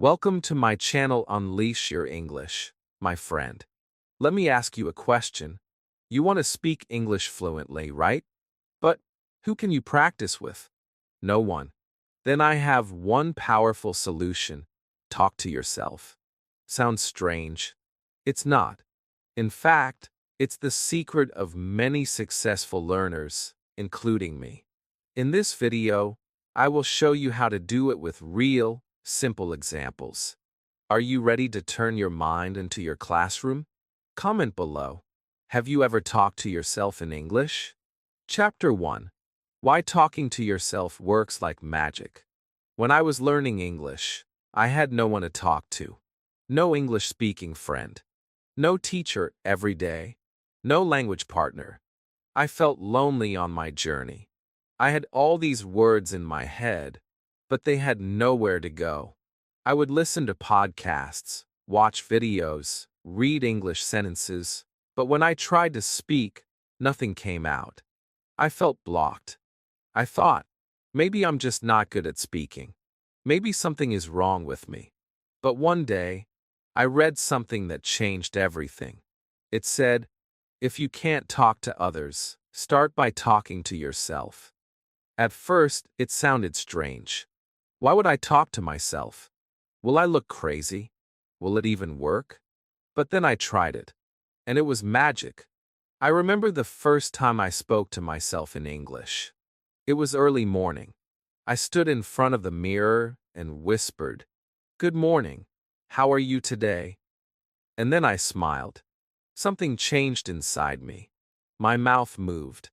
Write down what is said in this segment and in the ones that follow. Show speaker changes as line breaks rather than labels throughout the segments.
Welcome to my channel Unleash Your English, my friend. Let me ask you a question. You want to speak English fluently, right? But who can you practice with? No one. Then I have one powerful solution. Talk to yourself. Sounds strange. It's not. In fact, it's the secret of many successful learners, including me. In this video, I will show you how to do it with real, simple examples. Are you ready to turn your mind into your classroom? Comment below. Have you ever talked to yourself in English? Chapter 1. Why talking to yourself works like magic. When I was learning English, I had no one to talk to. No English-speaking friend. No teacher every day. No language partner. I felt lonely on my journey. I had all these words in my head, but they had nowhere to go. I would listen to podcasts, watch videos, read English sentences, but when I tried to speak, nothing came out. I felt blocked. I thought, maybe I'm just not good at speaking. Maybe something is wrong with me. But one day, I read something that changed everything. It said, if you can't talk to others, start by talking to yourself. At first, it sounded strange. Why would I talk to myself? Will I look crazy? Will it even work? But then I tried it, and it was magic. I remember the first time I spoke to myself in English. It was early morning. I stood in front of the mirror and whispered, "Good morning. How are you today?" And then I smiled. Something changed inside me. My mouth moved.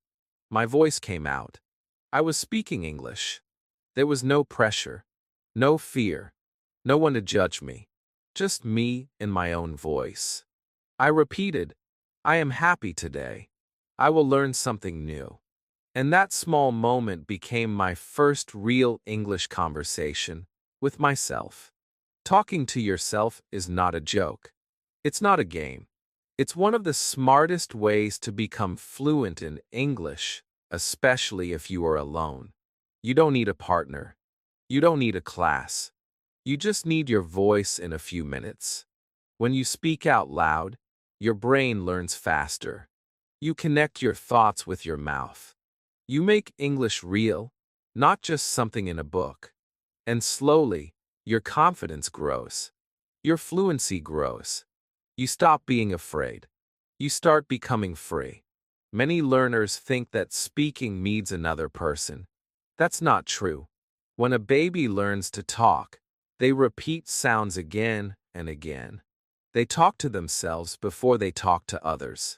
My voice came out. I was speaking English. There was no pressure, no fear, no one to judge me, just me and my own voice. I repeated, I am happy today. I will learn something new. And that small moment became my first real English conversation with myself. Talking to yourself is not a joke. It's not a game. It's one of the smartest ways to become fluent in English, especially if you are alone. You don't need a partner. You don't need a class. You just need your voice in a few minutes. When you speak out loud, your brain learns faster. You connect your thoughts with your mouth. You make English real, not just something in a book. And slowly, your confidence grows. Your fluency grows. You stop being afraid. You start becoming free. Many learners think that speaking needs another person. That's not true. When a baby learns to talk, they repeat sounds again and again. They talk to themselves before they talk to others.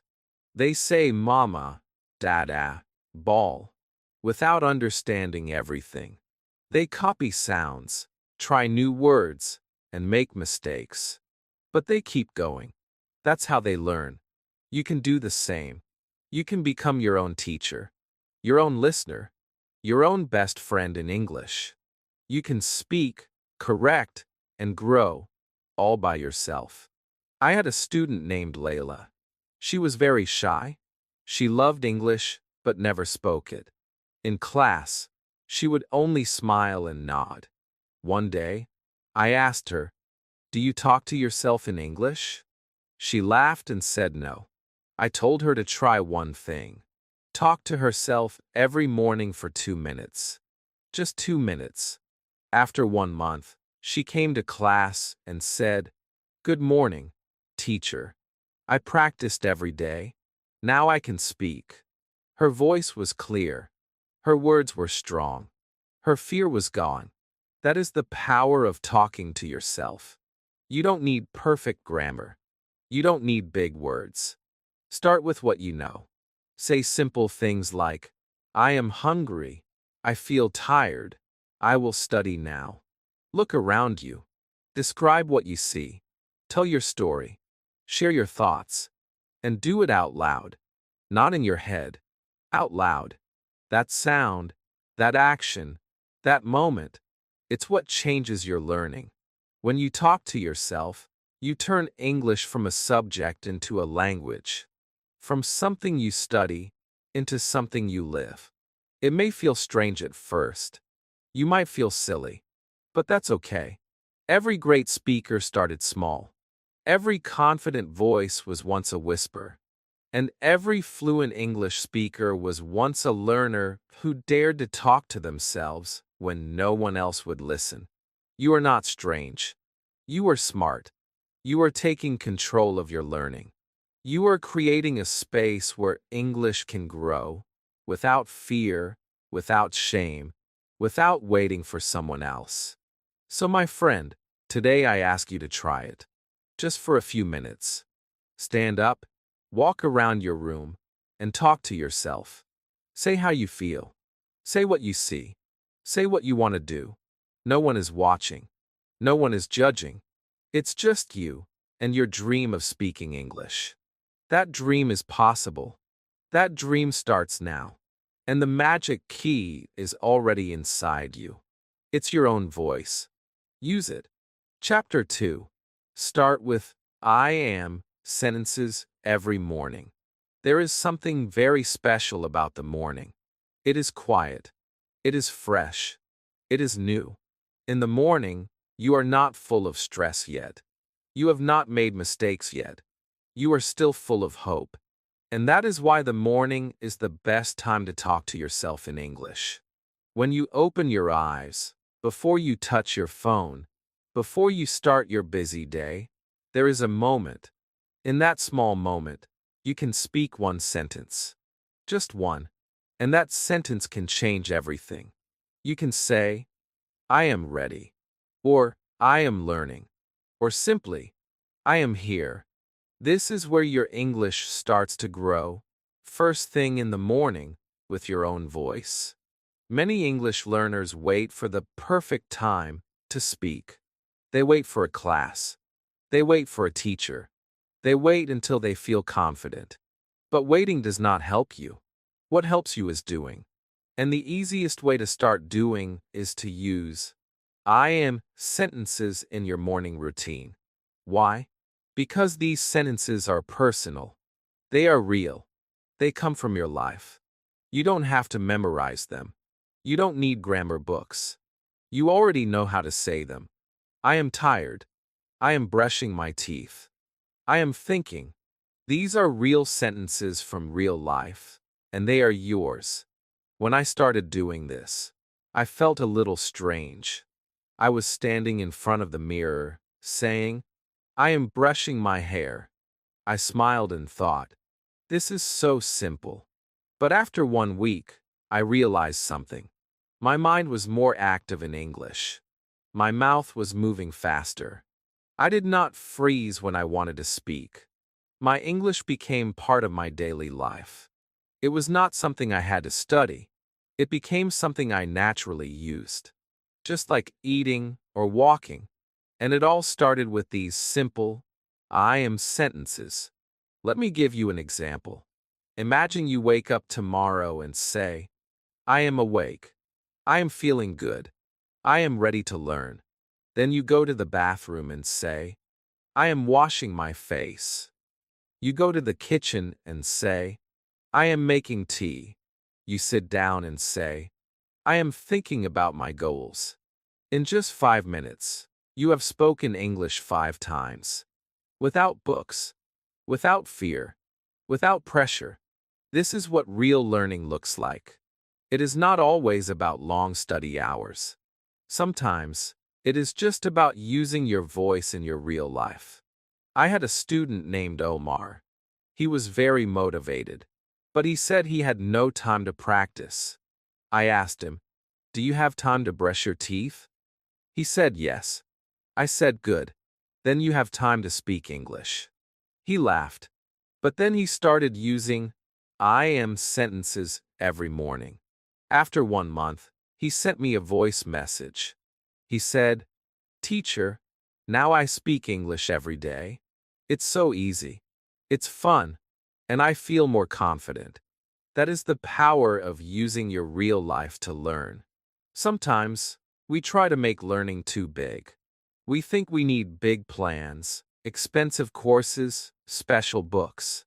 They say mama, dada, ball, without understanding everything. They copy sounds, try new words, and make mistakes. But they keep going. That's how they learn. You can do the same. You can become your own teacher, your own listener, your own best friend in English. You can speak, correct, and grow, all by yourself. I had a student named Layla. She was very shy. She loved English, but never spoke it. In class, she would only smile and nod. One day, I asked her, "Do you talk to yourself in English?" She laughed and said no. I told her to try one thing. Talk to herself every morning for 2 minutes. Just 2 minutes. After 1 month, she came to class and said, "Good morning, teacher. I practiced every day. Now I can speak." Her voice was clear. Her words were strong. Her fear was gone. That is the power of talking to yourself. You don't need perfect grammar. You don't need big words. Start with what you know. Say simple things like, I am hungry. I feel tired. I will study now. Look around you. Describe what you see. Tell your story. Share your thoughts. And do it out loud. Not in your head. Out loud. That sound, that action, that moment, it's what changes your learning. When you talk to yourself, you turn English from a subject into a language. From something you study into something you live. It may feel strange at first. You might feel silly. But that's okay. Every great speaker started small. Every confident voice was once a whisper. And every fluent English speaker was once a learner who dared to talk to themselves when no one else would listen. You are not strange. You are smart. You are taking control of your learning. You are creating a space where English can grow without fear, without shame, without waiting for someone else. So, my friend, today I ask you to try it. Just for a few minutes. Stand up, walk around your room, and talk to yourself. Say how you feel. Say what you see. Say what you want to do. No one is watching. No one is judging. It's just you and your dream of speaking English. That dream is possible. That dream starts now. And the magic key is already inside you. It's your own voice. Use it. Chapter 2. Start with I am sentences every morning. There is something very special about the morning. It is quiet. It is fresh. It is new. In the morning, you are not full of stress yet. You have not made mistakes yet. You are still full of hope. And that is why the morning is the best time to talk to yourself in English. When you open your eyes, before you touch your phone, before you start your busy day, there is a moment. In that small moment, you can speak one sentence. Just one. And that sentence can change everything. You can say, I am ready. Or, I am learning. Or simply, I am here. This is where your English starts to grow, first thing in the morning, with your own voice. Many English learners wait for the perfect time to speak. They wait for a class. They wait for a teacher. They wait until they feel confident. But waiting does not help you. What helps you is doing. And the easiest way to start doing is to use I am sentences in your morning routine. Why? Because these sentences are personal. They are real. They come from your life. You don't have to memorize them. You don't need grammar books. You already know how to say them. I am tired. I am brushing my teeth. I am thinking. These are real sentences from real life, and they are yours. When I started doing this, I felt a little strange. I was standing in front of the mirror, saying, I am brushing my hair. I smiled and thought, this is so simple. But after 1 week, I realized something. My mind was more active in English. My mouth was moving faster. I did not freeze when I wanted to speak. My English became part of my daily life. It was not something I had to study. It became something I naturally used. Just like eating or walking. And it all started with these simple, I am sentences. Let me give you an example. Imagine you wake up tomorrow and say, I am awake. I am feeling good. I am ready to learn. Then you go to the bathroom and say, I am washing my face. You go to the kitchen and say, I am making tea. You sit down and say, I am thinking about my goals. In just 5 minutes, you have spoken English 5 times. Without books. Without fear. Without pressure. This is what real learning looks like. It is not always about long study hours. Sometimes, it is just about using your voice in your real life. I had a student named Omar. He was very motivated, but he said he had no time to practice. I asked him, do you have time to brush your teeth? He said yes. I said good. Then you have time to speak English. He laughed. But then he started using I am sentences every morning. After 1 month, he sent me a voice message. He said, Teacher, now I speak English every day. It's so easy. It's fun. And I feel more confident. That is the power of using your real life to learn. Sometimes, we try to make learning too big. We think we need big plans, expensive courses, special books.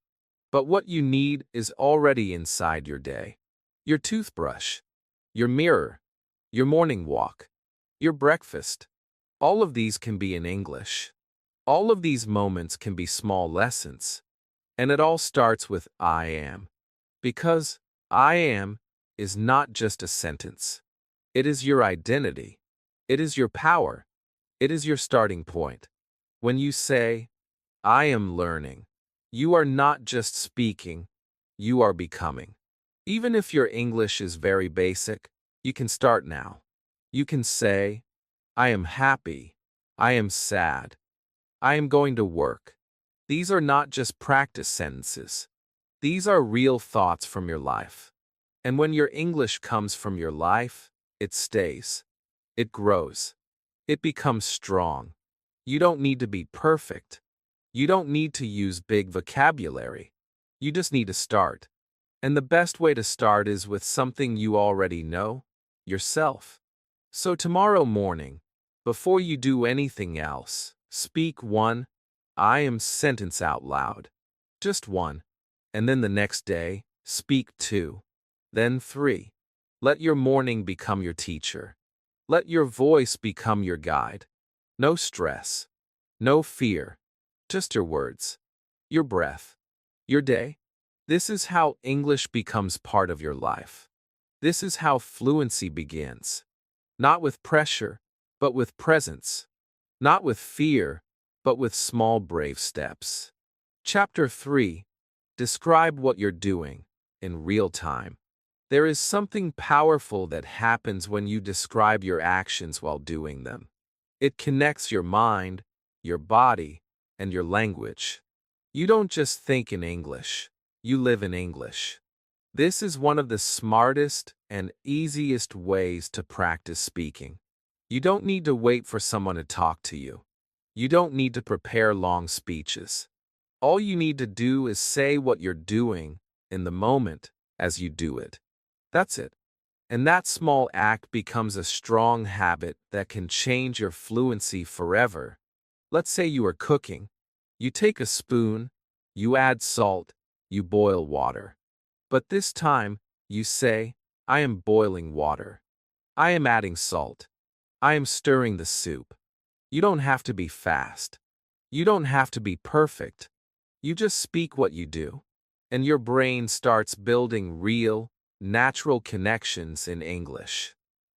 But what you need is already inside your day. Your toothbrush, your mirror, your morning walk, your breakfast. All of these can be in English. All of these moments can be small lessons. And it all starts with I am. Because I am is not just a sentence. It is your identity. It is your power. It is your starting point. When you say, I am learning, you are not just speaking, you are becoming. Even if your English is very basic, you can start now. You can say, I am happy, I am sad, I am going to work. These are not just practice sentences. These are real thoughts from your life. And when your English comes from your life, it stays. It grows. It becomes strong. You don't need to be perfect. You don't need to use big vocabulary. You just need to start. And the best way to start is with something you already know, yourself. So tomorrow morning, before you do anything else, speak one I am sentence out loud. Just one. And then the next day, speak two. Then three. Let your morning become your teacher. Let your voice become your guide. No stress. No fear. Just your words. Your breath. Your day. This is how English becomes part of your life. This is how fluency begins. Not with pressure, but with presence. Not with fear, but with small brave steps. Chapter 3. Describe what you're doing in real time. There is something powerful that happens when you describe your actions while doing them. It connects your mind, your body, and your language. You don't just think in English, you live in English. This is one of the smartest and easiest ways to practice speaking. You don't need to wait for someone to talk to you. You don't need to prepare long speeches. All you need to do is say what you're doing in the moment as you do it. That's it. And that small act becomes a strong habit that can change your fluency forever. Let's say you are cooking. You take a spoon, you add salt, you boil water. But this time, you say, I am boiling water. I am adding salt. I am stirring the soup. You don't have to be fast. You don't have to be perfect. You just speak what you do. And your brain starts building real, natural connections in English.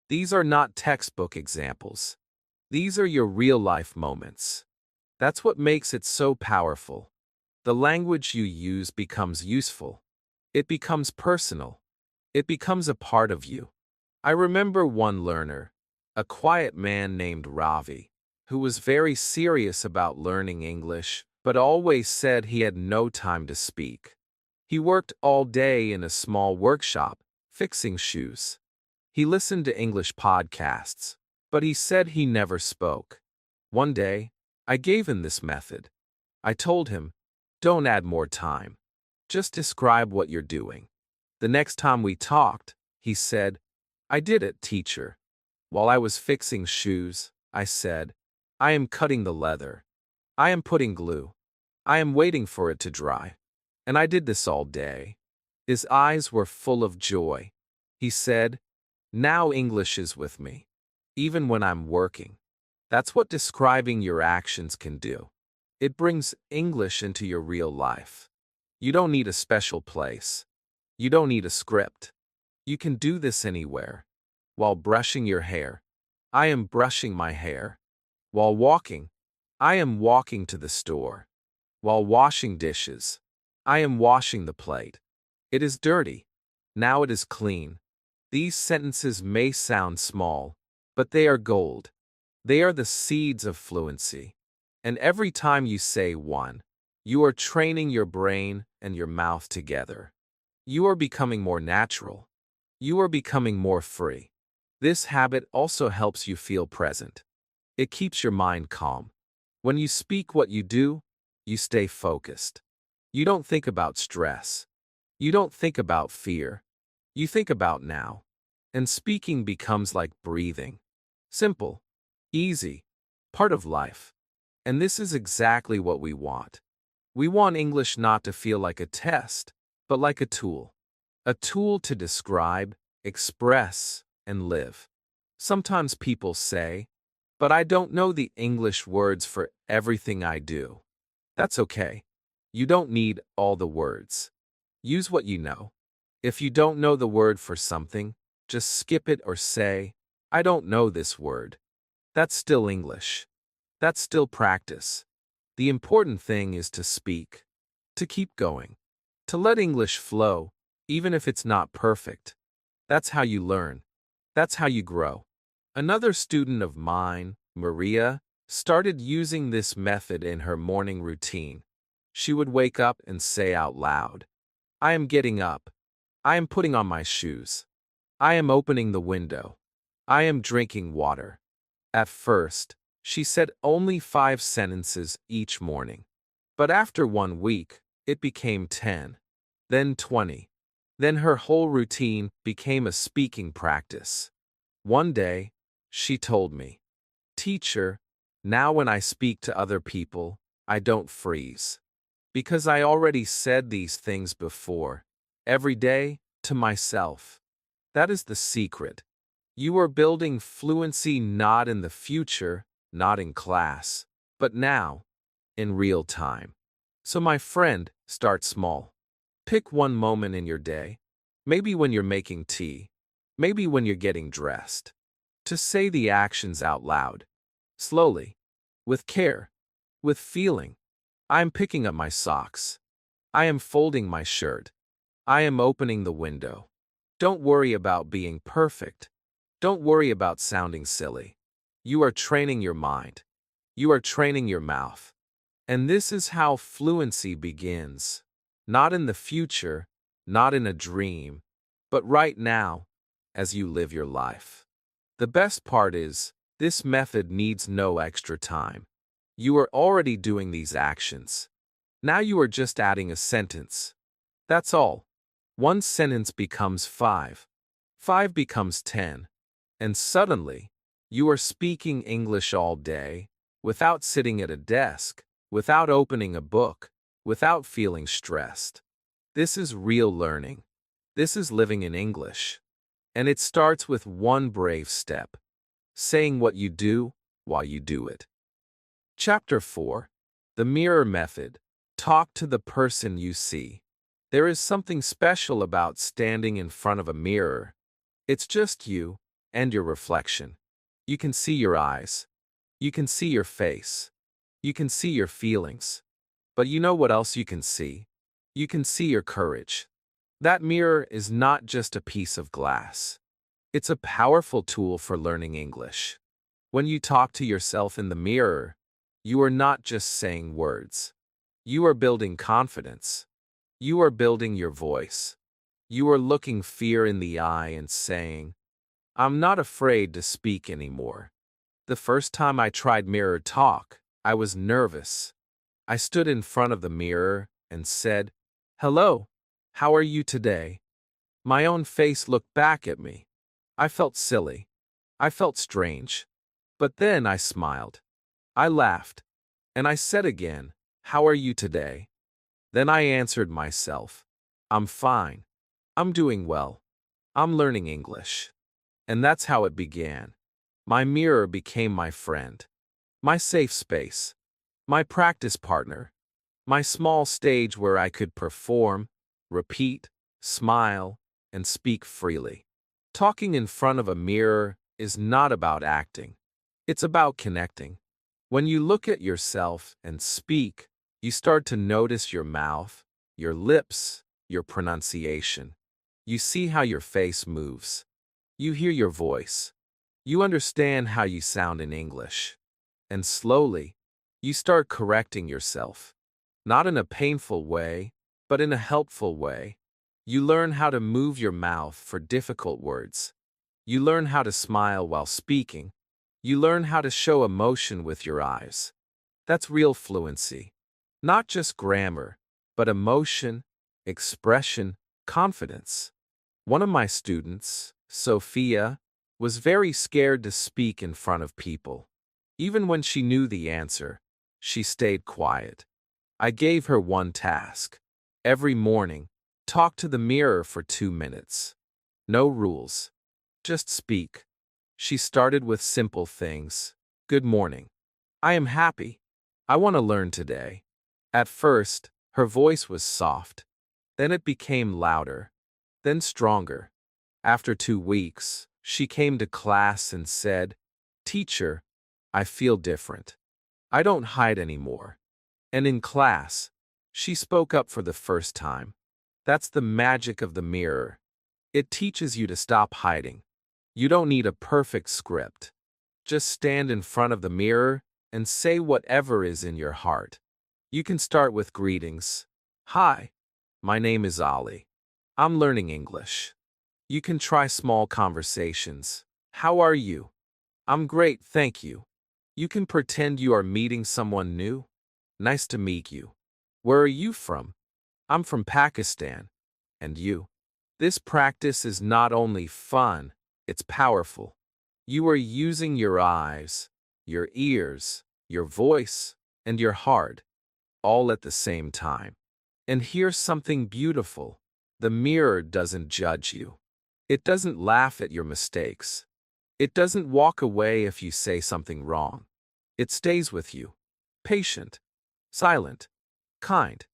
These are not textbook examples. These are your real-life moments. That's what makes it so powerful. The language you use becomes useful. It becomes personal. It becomes a part of you. I remember one learner, a quiet man named Ravi, who was very serious about learning English, but always said he had no time to speak. He worked all day in a small workshop, fixing shoes. He listened to English podcasts, but he said he never spoke. One day, I gave him this method. I told him, don't add more time. Just describe what you're doing. The next time we talked, he said, I did it, teacher. While I was fixing shoes, I said, I am cutting the leather. I am putting glue. I am waiting for it to dry. And I did this all day. His eyes were full of joy. He said, now English is with me, even when I'm working. That's what describing your actions can do. It brings English into your real life. You don't need a special place. You don't need a script. You can do this anywhere. While brushing your hair, I am brushing my hair. While walking, I am walking to the store. While washing dishes, I am washing the plate. It is dirty. Now it is clean. These sentences may sound small, but they are gold. They are the seeds of fluency. And every time you say one, you are training your brain and your mouth together. You are becoming more natural. You are becoming more free. This habit also helps you feel present. It keeps your mind calm. When you speak what you do, you stay focused. You don't think about stress. You don't think about fear. You think about now. And speaking becomes like breathing. Simple, easy, part of life. And this is exactly what we want. We want English not to feel like a test, but like a tool. A tool to describe, express, and live. Sometimes people say, But I don't know the English words for everything I do. That's okay. You don't need all the words. Use what you know. If you don't know the word for something, just skip it or say, I don't know this word. That's still English. That's still practice. The important thing is to speak, to keep going, to let English flow, even if it's not perfect. That's how you learn. That's how you grow. Another student of mine, Maria, started using this method in her morning routine. She would wake up and say out loud, I am getting up. I am putting on my shoes. I am opening the window. I am drinking water. At first, she said only 5 sentences each morning. But after 1 week, it became 10, then 20. Then her whole routine became a speaking practice. One day, she told me, Teacher, now when I speak to other people, I don't freeze. Because I already said these things before, every day, to myself. That is the secret. You are building fluency not in the future, not in class, but now, in real time. So my friend, start small. Pick one moment in your day, maybe when you're making tea, maybe when you're getting dressed, to say the actions out loud, slowly, with care, with feeling. I am picking up my socks. I am folding my shirt. I am opening the window. Don't worry about being perfect. Don't worry about sounding silly. You are training your mind. You are training your mouth. And this is how fluency begins. Not in the future, not in a dream, but right now, as you live your life. The best part is, this method needs no extra time. You are already doing these actions. Now you are just adding a sentence. That's all. 1 sentence becomes 5. 5 becomes 10. And suddenly, you are speaking English all day, without sitting at a desk, without opening a book, without feeling stressed. This is real learning. This is living in English. And it starts with one brave step. Saying what you do while you do it. Chapter 4. The Mirror Method. Talk to the person you see. There is something special about standing in front of a mirror. It's just you and your reflection. You can see your eyes. You can see your face. You can see your feelings. But you know what else you can see? You can see your courage. That mirror is not just a piece of glass. It's a powerful tool for learning English. When you talk to yourself in the mirror, you are not just saying words. You are building confidence. You are building your voice. You are looking fear in the eye and saying, I'm not afraid to speak anymore. The first time I tried mirror talk, I was nervous. I stood in front of the mirror and said, Hello, how are you today? My own face looked back at me. I felt silly. I felt strange. But then I smiled. I laughed. And I said again, How are you today? Then I answered myself, I'm fine. I'm doing well. I'm learning English. And that's how it began. My mirror became my friend, my safe space, my practice partner, my small stage where I could perform, repeat, smile, and speak freely. Talking in front of a mirror is not about acting. It's about connecting. When you look at yourself and speak, you start to notice your mouth, your lips, your pronunciation. You see how your face moves. You hear your voice. You understand how you sound in English. And slowly, you start correcting yourself. Not in a painful way, but in a helpful way. You learn how to move your mouth for difficult words. You learn how to smile while speaking. You learn how to show emotion with your eyes. That's real fluency. Not just grammar, but emotion, expression, confidence. One of my students, Sophia, was very scared to speak in front of people. Even when she knew the answer, she stayed quiet. I gave her one task. Every morning, talk to the mirror for 2 minutes. No rules. Just speak. She started with simple things. Good morning. I am happy. I want to learn today. At first, her voice was soft. Then it became louder. Then stronger. After 2 weeks, she came to class and said, "Teacher, I feel different. I don't hide anymore." And in class, she spoke up for the first time. That's the magic of the mirror. It teaches you to stop hiding. You don't need a perfect script. Just stand in front of the mirror and say whatever is in your heart. You can start with greetings. "Hi, my name is Ali. I'm learning English." You can try small conversations. "How are you?" "I'm great, thank you." You can pretend you are meeting someone new. "Nice to meet you." "Where are you from?" "I'm from Pakistan." "And you?" This practice is not only fun, it's powerful. You are using your eyes, your ears, your voice, and your heart, all at the same time. And here's something beautiful. The mirror doesn't judge you. It doesn't laugh at your mistakes. It doesn't walk away if you say something wrong. It stays with you. Patient, silent, kind.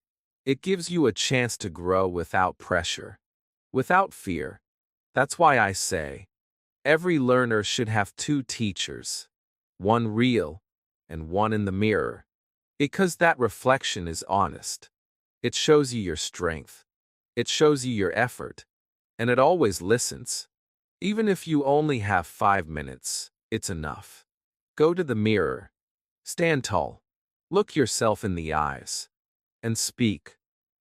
It gives you a chance to grow without pressure, without fear. That's why I say, every learner should have two teachers, one real and one in the mirror, because that reflection is honest. It shows you your strength. It shows you your effort. And it always listens. Even if you only have 5 minutes, it's enough. Go to the mirror. Stand tall. Look yourself in the eyes. And speak.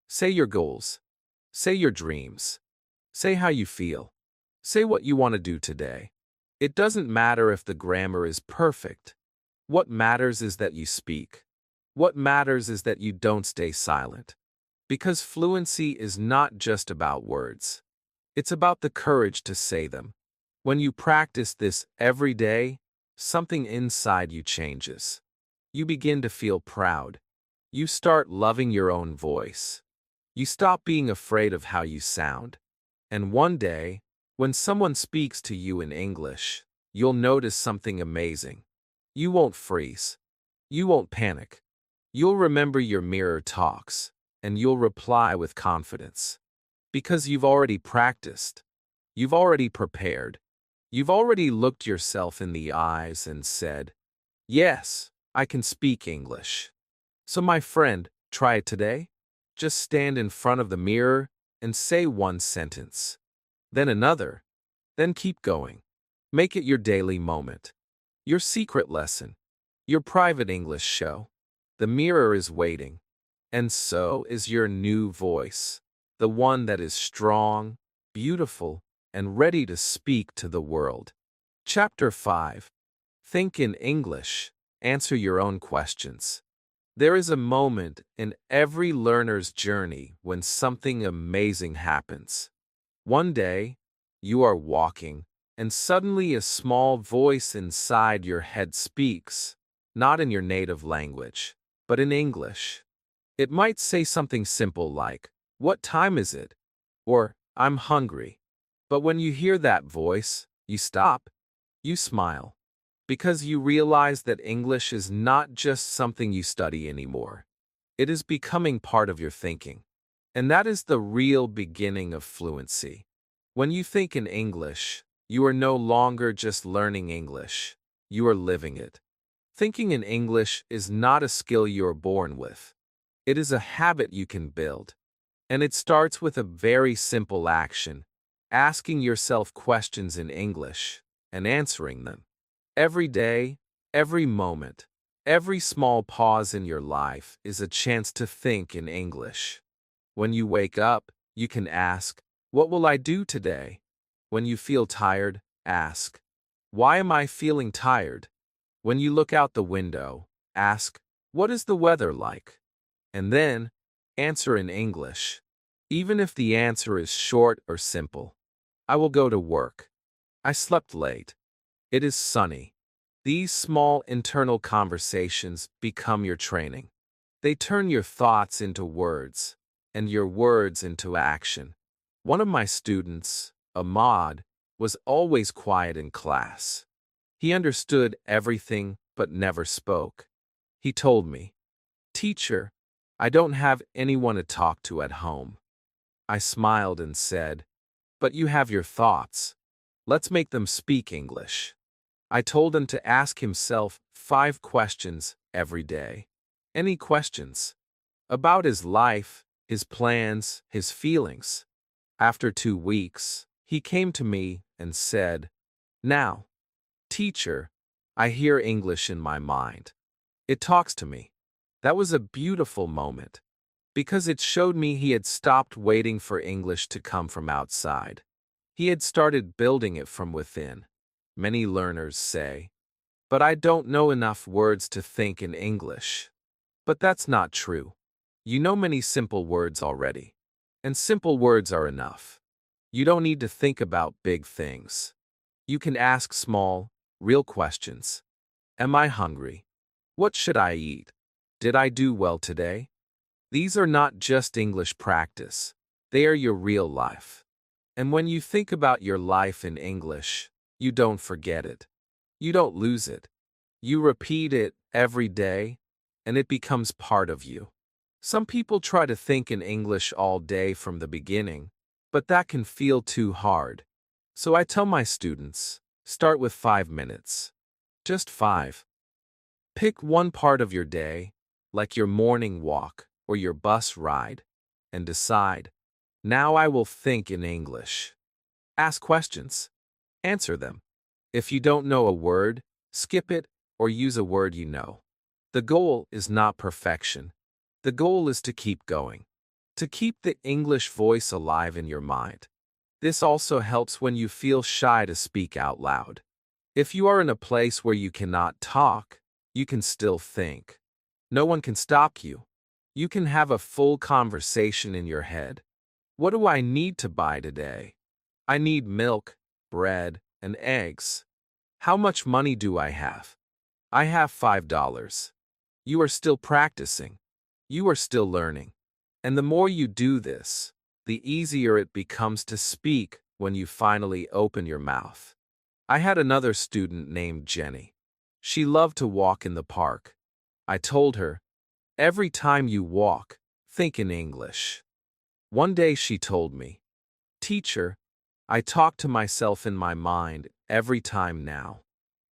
Say your goals. Say your dreams. Say how you feel. Say what you want to do today. It doesn't matter if the grammar is perfect. What matters is that you speak. What matters is that you don't stay silent. Because fluency is not just about words. It's about the courage to say them. When you practice this every day, something inside you changes. You begin to feel proud. You start loving your own voice. You stop being afraid of how you sound. And one day, when someone speaks to you in English, you'll notice something amazing. You won't freeze. You won't panic. You'll remember your mirror talks, and you'll reply with confidence. Because you've already practiced. You've already prepared. You've already looked yourself in the eyes and said, "Yes, I can speak English." So my friend, try it today. Just stand in front of the mirror and say one sentence. Then another. Then keep going. Make it your daily moment. Your secret lesson. Your private English show. The mirror is waiting. And so is your new voice. The one that is strong, beautiful, and ready to speak to the world. Chapter 5. Think in English. Answer your own questions. There is a moment in every learner's journey when something amazing happens. One day, you are walking, and suddenly a small voice inside your head speaks, not in your native language, but in English. It might say something simple like, "What time is it?" or "I'm hungry." But when you hear that voice, you stop. You smile. Because you realize that English is not just something you study anymore. It is becoming part of your thinking. And that is the real beginning of fluency. When you think in English, you are no longer just learning English. You are living it. Thinking in English is not a skill you are born with. It is a habit you can build. And it starts with a very simple action, asking yourself questions in English and answering them. Every day, every moment, every small pause in your life is a chance to think in English. When you wake up, you can ask, "What will I do today?" When you feel tired, ask, "Why am I feeling tired?" When you look out the window, ask, "What is the weather like?" And then, answer in English. Even if the answer is short or simple. "I will go to work." "I slept late." "It is sunny." These small internal conversations become your training. They turn your thoughts into words, and your words into action. One of my students, Ahmad, was always quiet in class. He understood everything but never spoke. He told me, "Teacher, I don't have anyone to talk to at home." I smiled and said, "But you have your thoughts. Let's make them speak English." I told him to ask himself 5 questions every day. Any questions about his life, his plans, his feelings. After 2 weeks, he came to me and said, "Now, teacher, I hear English in my mind. It talks to me." That was a beautiful moment, because it showed me he had stopped waiting for English to come from outside. He had started building it from within. Many learners say, "But I don't know enough words to think in English." But that's not true. You know many simple words already. And simple words are enough. You don't need to think about big things. You can ask small, real questions. Am I hungry? What should I eat? Did I do well today? These are not just English practice. They are your real life. And when you think about your life in English, you don't forget it. You don't lose it. You repeat it every day, and it becomes part of you. Some people try to think in English all day from the beginning, but that can feel too hard. So I tell my students, start with 5 minutes. Just 5. Pick one part of your day, like your morning walk or your bus ride, and decide, now I will think in English. Ask questions. Answer them. If you don't know a word, skip it or use a word you know. The goal is not perfection. The goal is to keep going, to keep the English voice alive in your mind. This also helps when you feel shy to speak out loud. If you are in a place where you cannot talk, you can still think. No one can stop you. You can have a full conversation in your head. What do I need to buy today? I need milk, bread, and eggs. How much money do I have? I have $5. You are still practicing. You are still learning. And the more you do this, the easier it becomes to speak when you finally open your mouth. I had another student named Jenny. She loved to walk in the park. I told her, every time you walk, think in English. One day she told me, "Teacher, I talk to myself in my mind every time now.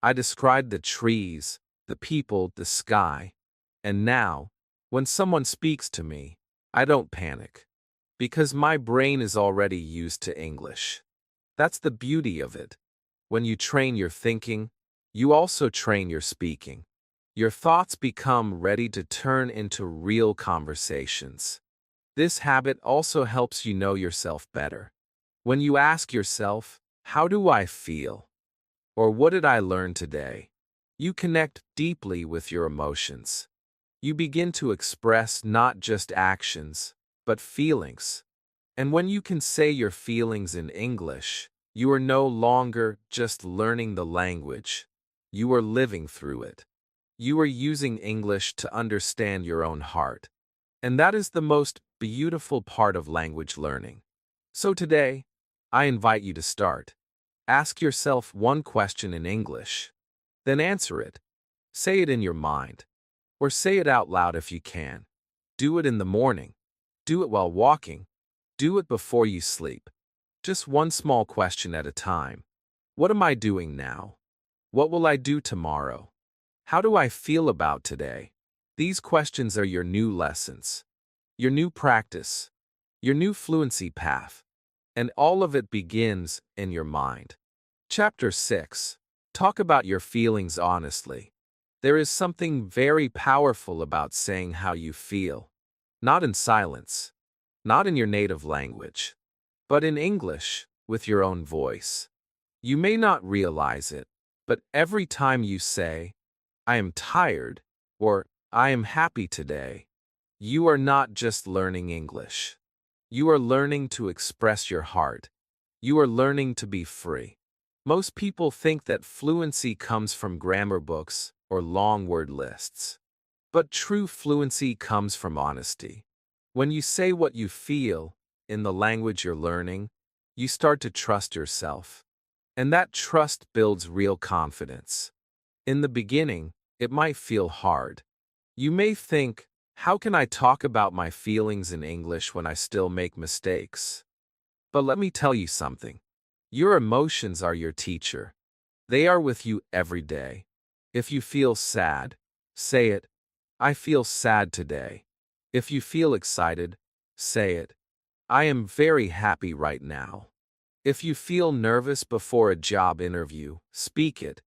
I describe the trees, the people, the sky, and now, when someone speaks to me, I don't panic, because my brain is already used to English." That's the beauty of it. When you train your thinking, you also train your speaking. Your thoughts become ready to turn into real conversations. This habit also helps you know yourself better. When you ask yourself, "How do I feel?" or "What did I learn today?" you connect deeply with your emotions. You begin to express not just actions, but feelings. And when you can say your feelings in English, you are no longer just learning the language. You are living through it. You are using English to understand your own heart. And that is the most beautiful part of language learning. So today, I invite you to start. Ask yourself one question in English. Then answer it. Say it in your mind. Or say it out loud if you can. Do it in the morning. Do it while walking. Do it before you sleep. Just one small question at a time. What am I doing now? What will I do tomorrow? How do I feel about today? These questions are your new lessons, your new practice, your new fluency path, and all of it begins in your mind. Chapter 6. Talk about your feelings honestly. There is something very powerful about saying how you feel. Not in silence, not in your native language, but in English, with your own voice. You may not realize it, but every time you say, "I am tired," or "I am happy today," you are not just learning English. You are learning to express your heart. You are learning to be free. Most people think that fluency comes from grammar books or long word lists. But true fluency comes from honesty. When you say what you feel in the language you're learning, you start to trust yourself. And that trust builds real confidence. In the beginning, It might feel hard. You may think, how can I talk about my feelings in English when I still make mistakes? But let me tell you something. Your emotions are your teacher. They are with you every day. If you feel sad, say it. I feel sad today. If you feel excited, say it. I am very happy right now. If you feel nervous before a job interview, speak it.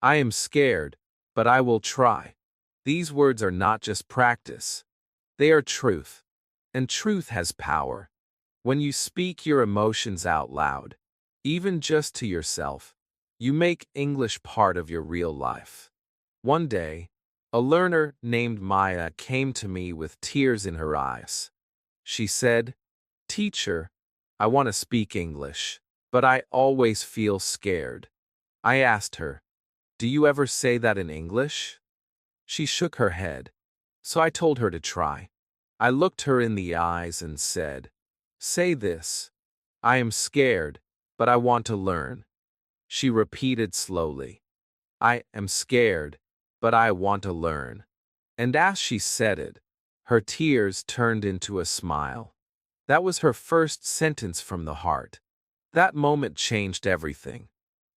I am scared, but I will try. These words are not just practice. They are truth. And truth has power. When you speak your emotions out loud, even just to yourself, you make English part of your real life. One day, a learner named Maya came to me with tears in her eyes. She said, "Teacher, I want to speak English, but I always feel scared." I asked her, "Do you ever say that in English?" She shook her head, so I told her to try. I looked her in the eyes and said, "Say this. I am scared, but I want to learn." She repeated slowly, "I am scared, but I want to learn." And as she said it, her tears turned into a smile. That was her first sentence from the heart. That moment changed everything.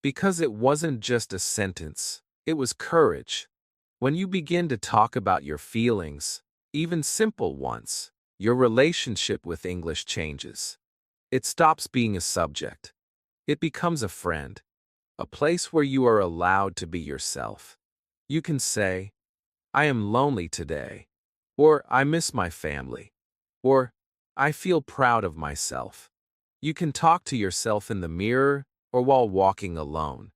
Because it wasn't just a sentence, it was courage. When you begin to talk about your feelings, even simple ones, your relationship with English changes. It stops being a subject. It becomes a friend, a place where you are allowed to be yourself. You can say, "I am lonely today," or "I miss my family," or "I feel proud of myself." You can talk to yourself in the mirror or while walking alone.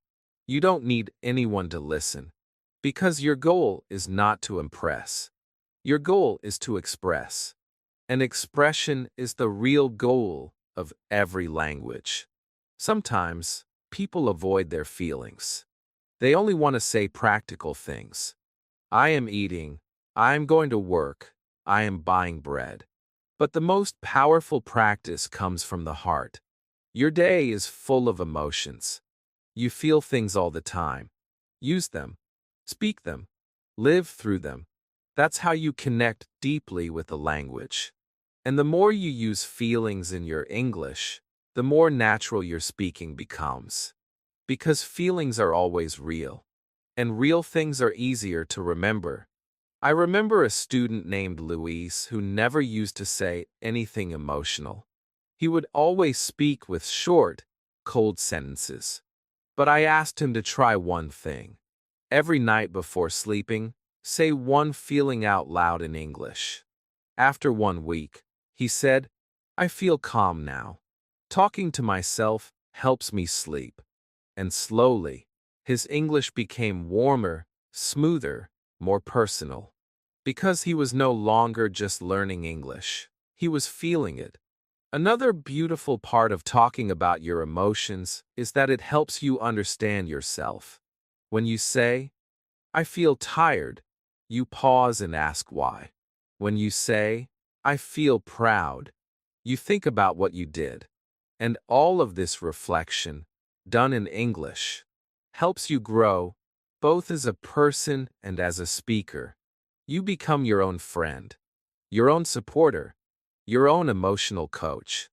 You don't need anyone to listen, because your goal is not to impress. Your goal is to express. And expression is the real goal of every language. Sometimes, people avoid their feelings. They only want to say practical things. I am eating, I am going to work, I am buying bread. But the most powerful practice comes from the heart. Your day is full of emotions. You feel things all the time. Use them. Speak them. Live through them. That's how you connect deeply with the language. And the more you use feelings in your English, the more natural your speaking becomes. Because feelings are always real. And real things are easier to remember. I remember a student named Luis who never used to say anything emotional. He would always speak with short, cold sentences. But I asked him to try one thing. Every night before sleeping, say one feeling out loud in English. After 1 week, he said, "I feel calm now. Talking to myself helps me sleep." And slowly, his English became warmer, smoother, more personal. Because he was no longer just learning English, he was feeling it. Another beautiful part of talking about your emotions is that it helps you understand yourself. When you say, "I feel tired," you pause and ask why. When you say, "I feel proud," you think about what you did. And all of this reflection, done in English, helps you grow, both as a person and as a speaker. You become your own friend, your own supporter, your own emotional coach.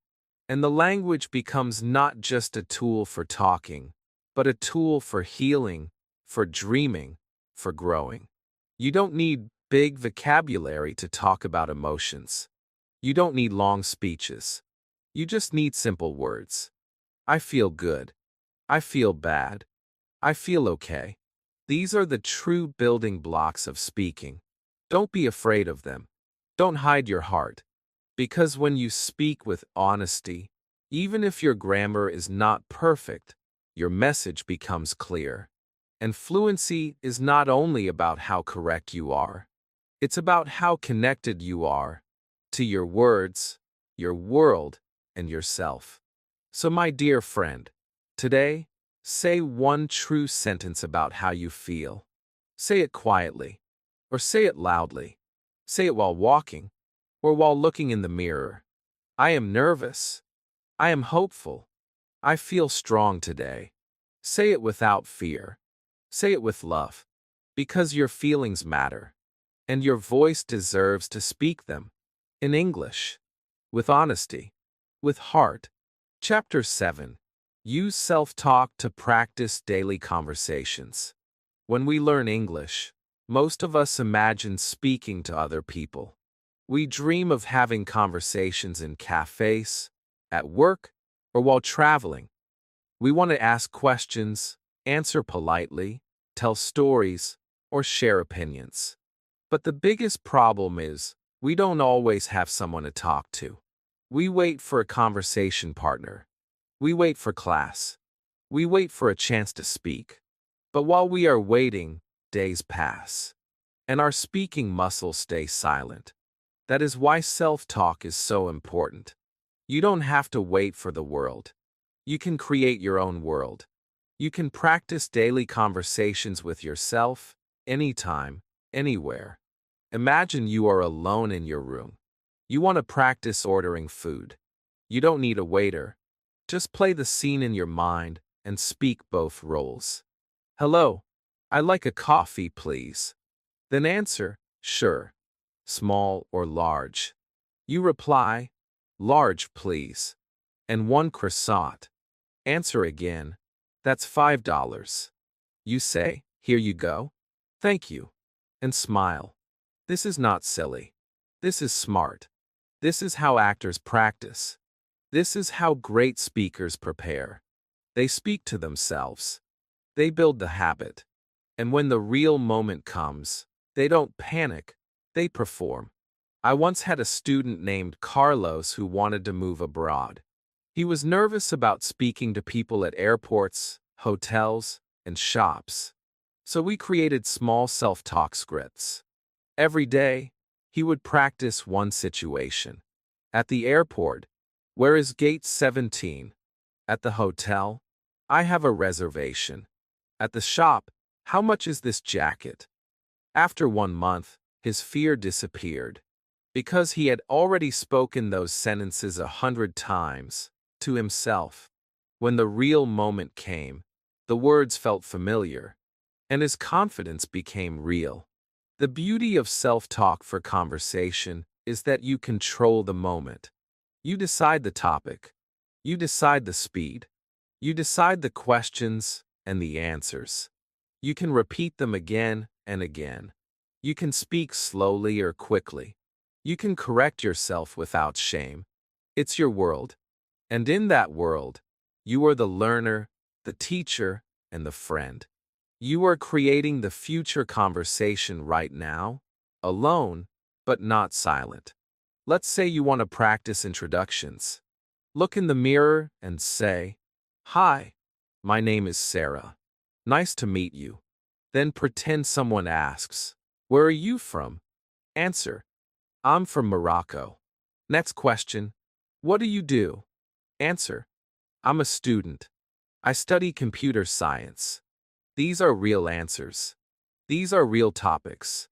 And the language becomes not just a tool for talking, but a tool for healing, for dreaming, for growing. You don't need big vocabulary to talk about emotions. You don't need long speeches. You just need simple words. I feel good. I feel bad. I feel okay. These are the true building blocks of speaking. Don't be afraid of them. Don't hide your heart. Because when you speak with honesty, even if your grammar is not perfect, your message becomes clear. And fluency is not only about how correct you are, it's about how connected you are to your words, your world, and yourself. So, my dear friend, today, say one true sentence about how you feel. Say it quietly, or say it loudly. Say it while walking, or while looking in the mirror. I am nervous. I am hopeful. I feel strong today. Say it without fear. Say it with love. Because your feelings matter, and your voice deserves to speak them. In English. With honesty. With heart. Chapter 7. Use self-talk to practice daily conversations. When we learn English, most of us imagine speaking to other people. We dream of having conversations in cafes, at work, or while traveling. We want to ask questions, answer politely, tell stories, or share opinions. But the biggest problem is, we don't always have someone to talk to. We wait for a conversation partner. We wait for class. We wait for a chance to speak. But while we are waiting, days pass, and our speaking muscles stay silent. That is why self-talk is so important. You don't have to wait for the world. You can create your own world. You can practice daily conversations with yourself, anytime, anywhere. Imagine you are alone in your room. You want to practice ordering food. You don't need a waiter. Just play the scene in your mind and speak both roles. Hello, I'd like a coffee, please. Then answer, sure. Small or large. You reply, large, please. And one croissant. Answer again, that's $5. You say, here you go. Thank you. And smile. This is not silly. This is smart. This is how actors practice. This is how great speakers prepare. They speak to themselves. They build the habit. And when the real moment comes, they don't panic, they perform. I once had a student named Carlos who wanted to move abroad. He was nervous about speaking to people at airports, hotels, and shops. So we created small self-talk scripts. Every day, he would practice one situation. At the airport, where is gate 17? At the hotel, I have a reservation. At the shop, how much is this jacket? After 1 month, his fear disappeared. Because he had already spoken those sentences 100 times, to himself. When the real moment came, the words felt familiar, and his confidence became real. The beauty of self-talk for conversation is that you control the moment. You decide the topic. You decide the speed. You decide the questions and the answers. You can repeat them again and again. You can speak slowly or quickly. You can correct yourself without shame. It's your world. And in that world, you are the learner, the teacher, and the friend. You are creating the future conversation right now, alone, but not silent. Let's say you want to practice introductions. Look in the mirror and say, "Hi, my name is Sarah. Nice to meet you." Then pretend someone asks, "Where are you from?" Answer, "I'm from Morocco." Next question, "What do you do?" Answer, "I'm a student. I study computer science." These are real answers. These are real topics.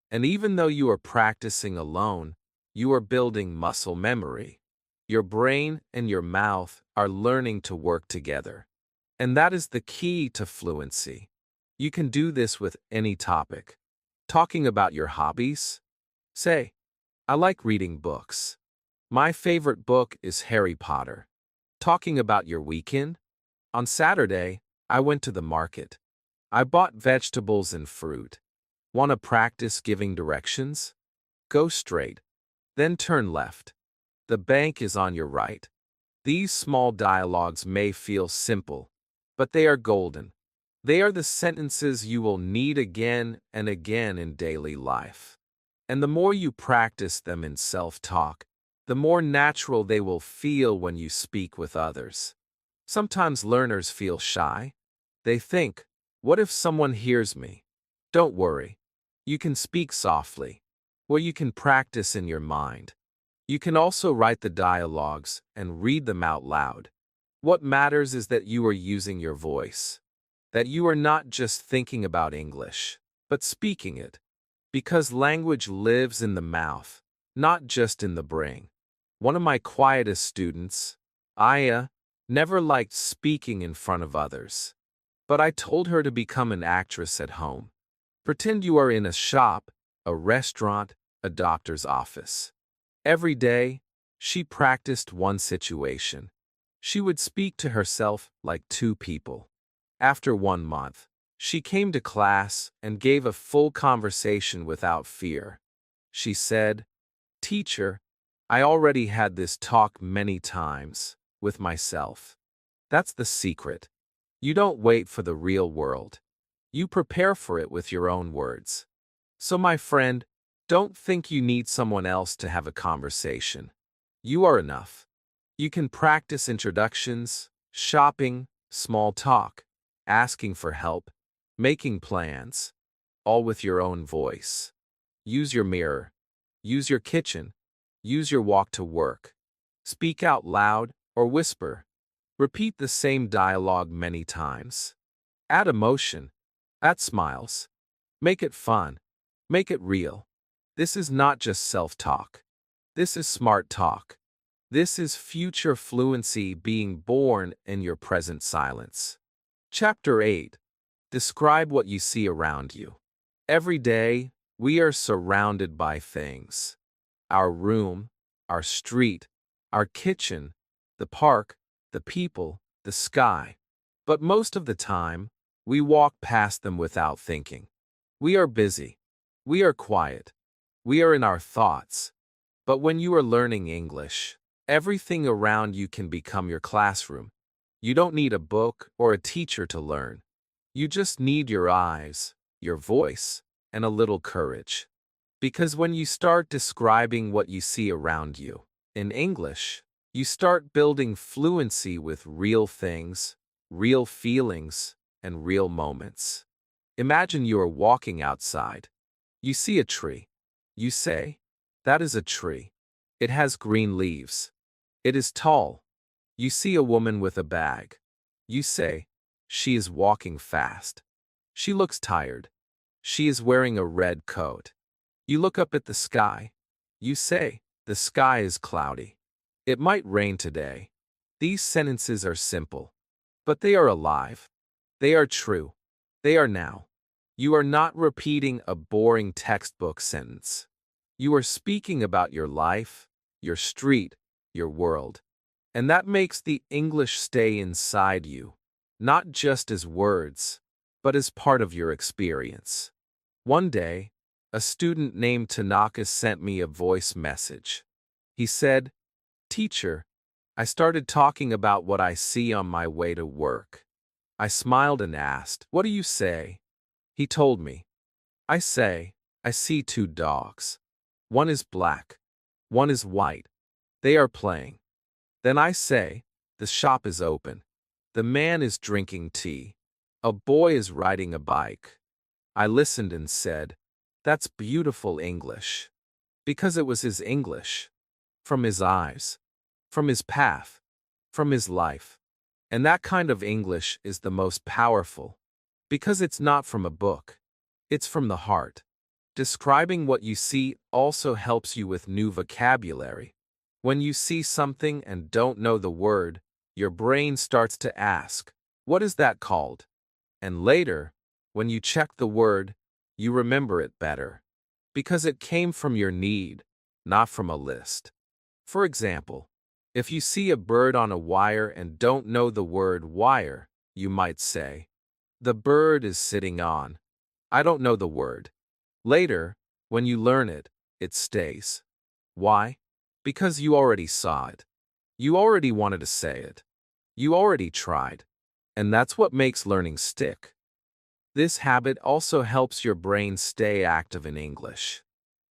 And even though you are practicing alone, you are building muscle memory. Your brain and your mouth are learning to work together. And that is the key to fluency. You can do this with any topic. Talking about your hobbies? Say, "I like reading books. My favorite book is Harry Potter." Talking about your weekend? On Saturday, I went to the market. I bought vegetables and fruit. Want to practice giving directions? Go straight. Then turn left. The bank is on your right. These small dialogues may feel simple, but they are golden. They are the sentences you will need again and again in daily life. And the more you practice them in self-talk, the more natural they will feel when you speak with others. Sometimes learners feel shy. They think, "What if someone hears me?" Don't worry. You can speak softly, or you can practice in your mind. You can also write the dialogues and read them out loud. What matters is that you are using your voice, that you are not just thinking about English, but speaking it. Because language lives in the mouth, not just in the brain. One of my quietest students, Aya, never liked speaking in front of others. But I told her to become an actress at home. Pretend you are in a shop, a restaurant, a doctor's office. Every day, she practiced one situation. She would speak to herself like two people. After 1 month, she came to class and gave a full conversation without fear. She said, "Teacher, I already had this talk many times with myself." That's the secret. You don't wait for the real world. You prepare for it with your own words. So, my friend, don't think you need someone else to have a conversation. You are enough. You can practice introductions, shopping, small talk, asking for help, making plans, all with your own voice. Use your mirror. Use your kitchen. Use your walk to work. Speak out loud or whisper. Repeat the same dialogue many times. Add emotion. Add smiles. Make it fun. Make it real. This is not just self-talk. This is smart talk. This is future fluency being born in your present silence. Chapter 8. Describe what you see around you. Every day, we are surrounded by things. Our room, our street, our kitchen, the park, the people, the sky. But most of the time, we walk past them without thinking. We are busy. We are quiet. We are in our thoughts. But when you are learning English, everything around you can become your classroom. You don't need a book or a teacher to learn. You just need your eyes, your voice, and a little courage. Because when you start describing what you see around you in English, you start building fluency with real things, real feelings, and real moments. Imagine you are walking outside. You see a tree. You say, "That is a tree. It has green leaves. It is tall." You see a woman with a bag. You say, "She is walking fast. She looks tired. She is wearing a red coat." You look up at the sky. You say, "The sky is cloudy. It might rain today." These sentences are simple, but they are alive. They are true. They are now. You are not repeating a boring textbook sentence. You are speaking about your life, your street, your world. And that makes the English stay inside you, not just as words, but as part of your experience. One day, a student named Tanaka sent me a voice message. He said, "Teacher, I started talking about what I see on my way to work." I smiled and asked, "What do you say?" He told me, "I say, I see two dogs. One is black. One is white. They are playing." Then I say, "The shop is open. The man is drinking tea. A boy is riding a bike." I listened and said, "That's beautiful English." Because it was his English. From his eyes. From his path. From his life. And that kind of English is the most powerful. Because it's not from a book. It's from the heart. Describing what you see also helps you with new vocabulary. When you see something and don't know the word, your brain starts to ask, "What is that called?" And later, when you check the word, you remember it better. Because it came from your need, not from a list. For example, if you see a bird on a wire and don't know the word wire, you might say, "The bird is sitting on." I don't know the word. Later, when you learn it, it stays. Why? Because you already saw it. You already wanted to say it. You already tried. And that's what makes learning stick. This habit also helps your brain stay active in English.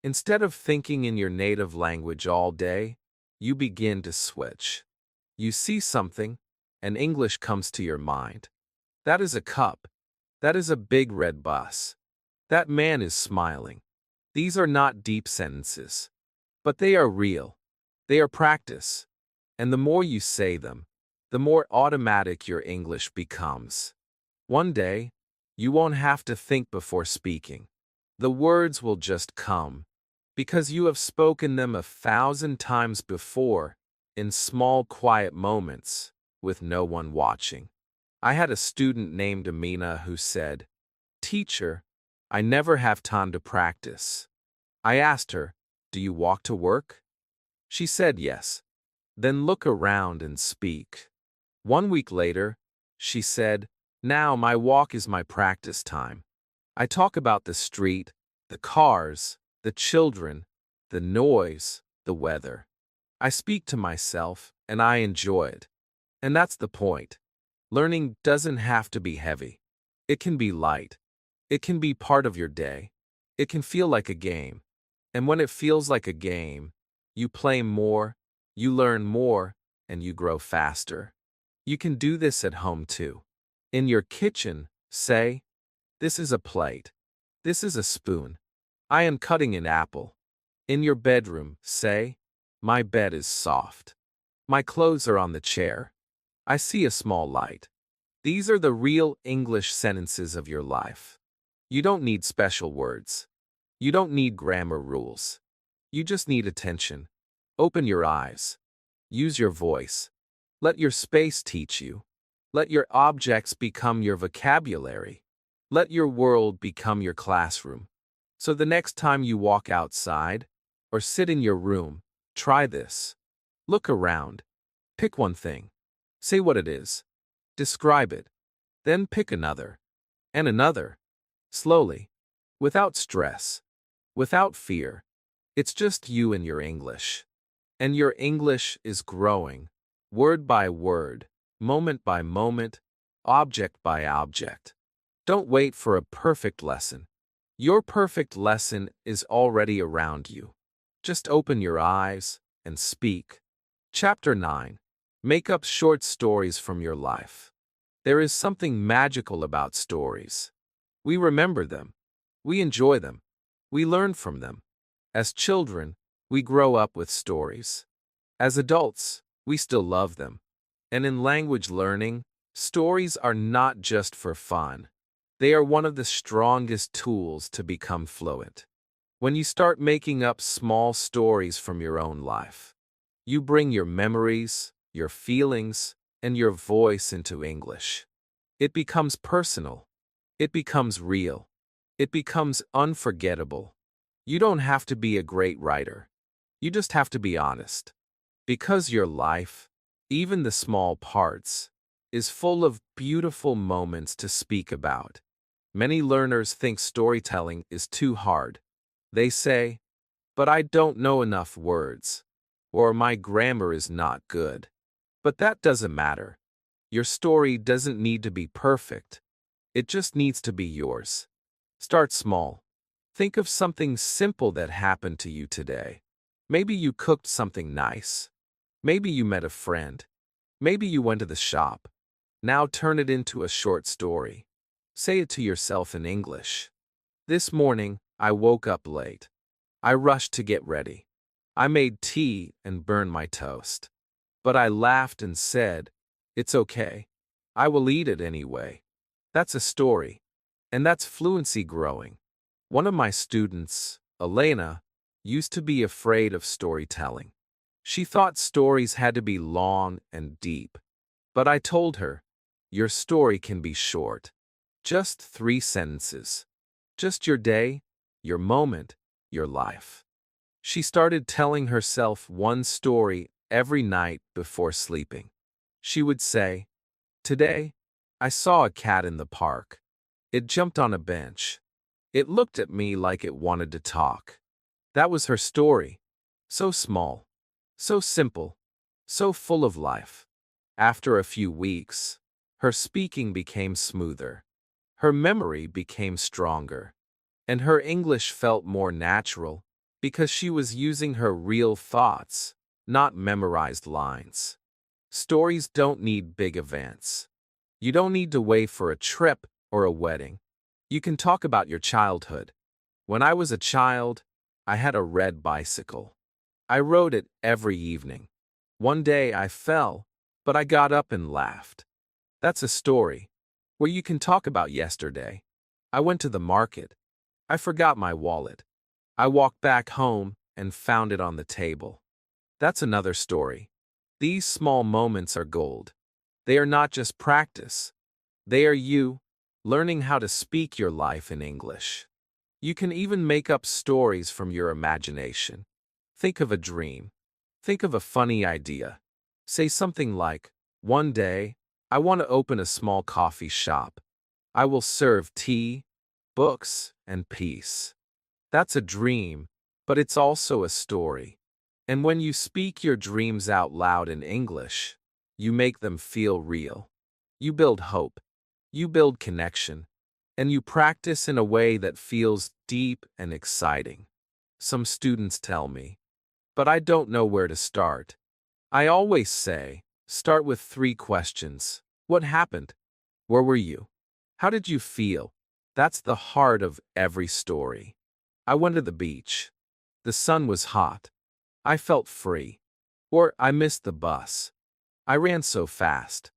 Instead of thinking in your native language all day, you begin to switch. You see something, and English comes to your mind. That is a cup. That is a big red bus. That man is smiling. These are not deep sentences. But they are real. They are practice. And the more you say them, the more automatic your English becomes. One day, you won't have to think before speaking. The words will just come, because you have spoken them 1,000 times before, in small quiet moments, with no one watching. I had a student named Amina who said, "Teacher, I never have time to practice. I asked her, do you walk to work? She said yes. Then look around and speak. 1 week later, she said, now my walk is my practice time. I talk about the street, the cars, the children, the noise, the weather. I speak to myself, and I enjoy it. And that's the point. Learning doesn't have to be heavy. It can be light. It can be part of your day. It can feel like a game. And when it feels like a game, you play more, you learn more, and you grow faster. You can do this at home too. In your kitchen, say, this is a plate. This is a spoon. I am cutting an apple. In your bedroom, say, my bed is soft. My clothes are on the chair. I see a small light. These are the real English sentences of your life. You don't need special words. You don't need grammar rules. You just need attention. Open your eyes. Use your voice. Let your space teach you. Let your objects become your vocabulary. Let your world become your classroom. So the next time you walk outside or sit in your room, try this. Look around. Pick one thing. Say what it is. Describe it. Then pick another. And another. Slowly. Without stress. Without fear. It's just you and your English. And your English is growing. Word by word. Moment by moment. Object by object. Don't wait for a perfect lesson. Your perfect lesson is already around you. Just open your eyes and speak. Chapter 9. Make up short stories from your life. There is something magical about stories. We remember them. We enjoy them. We learn from them. As children, we grow up with stories. As adults, we still love them. And in language learning, stories are not just for fun. They are one of the strongest tools to become fluent. When you start making up small stories from your own life, you bring your memories, your feelings, and your voice into English. It becomes personal. It becomes real. It becomes unforgettable. You don't have to be a great writer. You just have to be honest. Because your life, even the small parts, is full of beautiful moments to speak about. Many learners think storytelling is too hard. They say, but I don't know enough words, or my grammar is not good. But that doesn't matter. Your story doesn't need to be perfect. It just needs to be yours. Start small. Think of something simple that happened to you today. Maybe you cooked something nice. Maybe you met a friend. Maybe you went to the shop. Now turn it into a short story. Say it to yourself in English. This morning, I woke up late. I rushed to get ready. I made tea and burned my toast. But I laughed and said, it's okay. I will eat it anyway. That's a story. And that's fluency growing. One of my students, Elena, used to be afraid of storytelling. She thought stories had to be long and deep. But I told her, your story can be short. Just 3 sentences. Just your day, your moment, your life. She started telling herself one story every night before sleeping. She would say, today, I saw a cat in the park. It jumped on a bench. It looked at me like it wanted to talk. That was her story. So small, so simple, so full of life. After a few weeks, her speaking became smoother. Her memory became stronger. And her English felt more natural because she was using her real thoughts, not memorized lines. Stories don't need big events. You don't need to wait for a trip or a wedding. You can talk about your childhood. When I was a child, I had a red bicycle. I rode it every evening. One day I fell, but I got up and laughed. That's a story where you can talk about yesterday. I went to the market. I forgot my wallet. I walked back home and found it on the table. That's another story. These small moments are gold. They are not just practice. They are you learning how to speak your life in English. You can even make up stories from your imagination. Think of a dream. Think of a funny idea. Say something like, "One day, I want to open a small coffee shop. I will serve tea, books, and peace." That's a dream, but it's also a story. And when you speak your dreams out loud in English, you make them feel real. You build hope. You build connection. And you practice in a way that feels deep and exciting. Some students tell me, "But I don't know where to start." I always say, start with 3 questions. What happened? Where were you? How did you feel? That's the heart of every story. I went to the beach. The sun was hot. I felt free. Or I missed the bus. I ran so fast.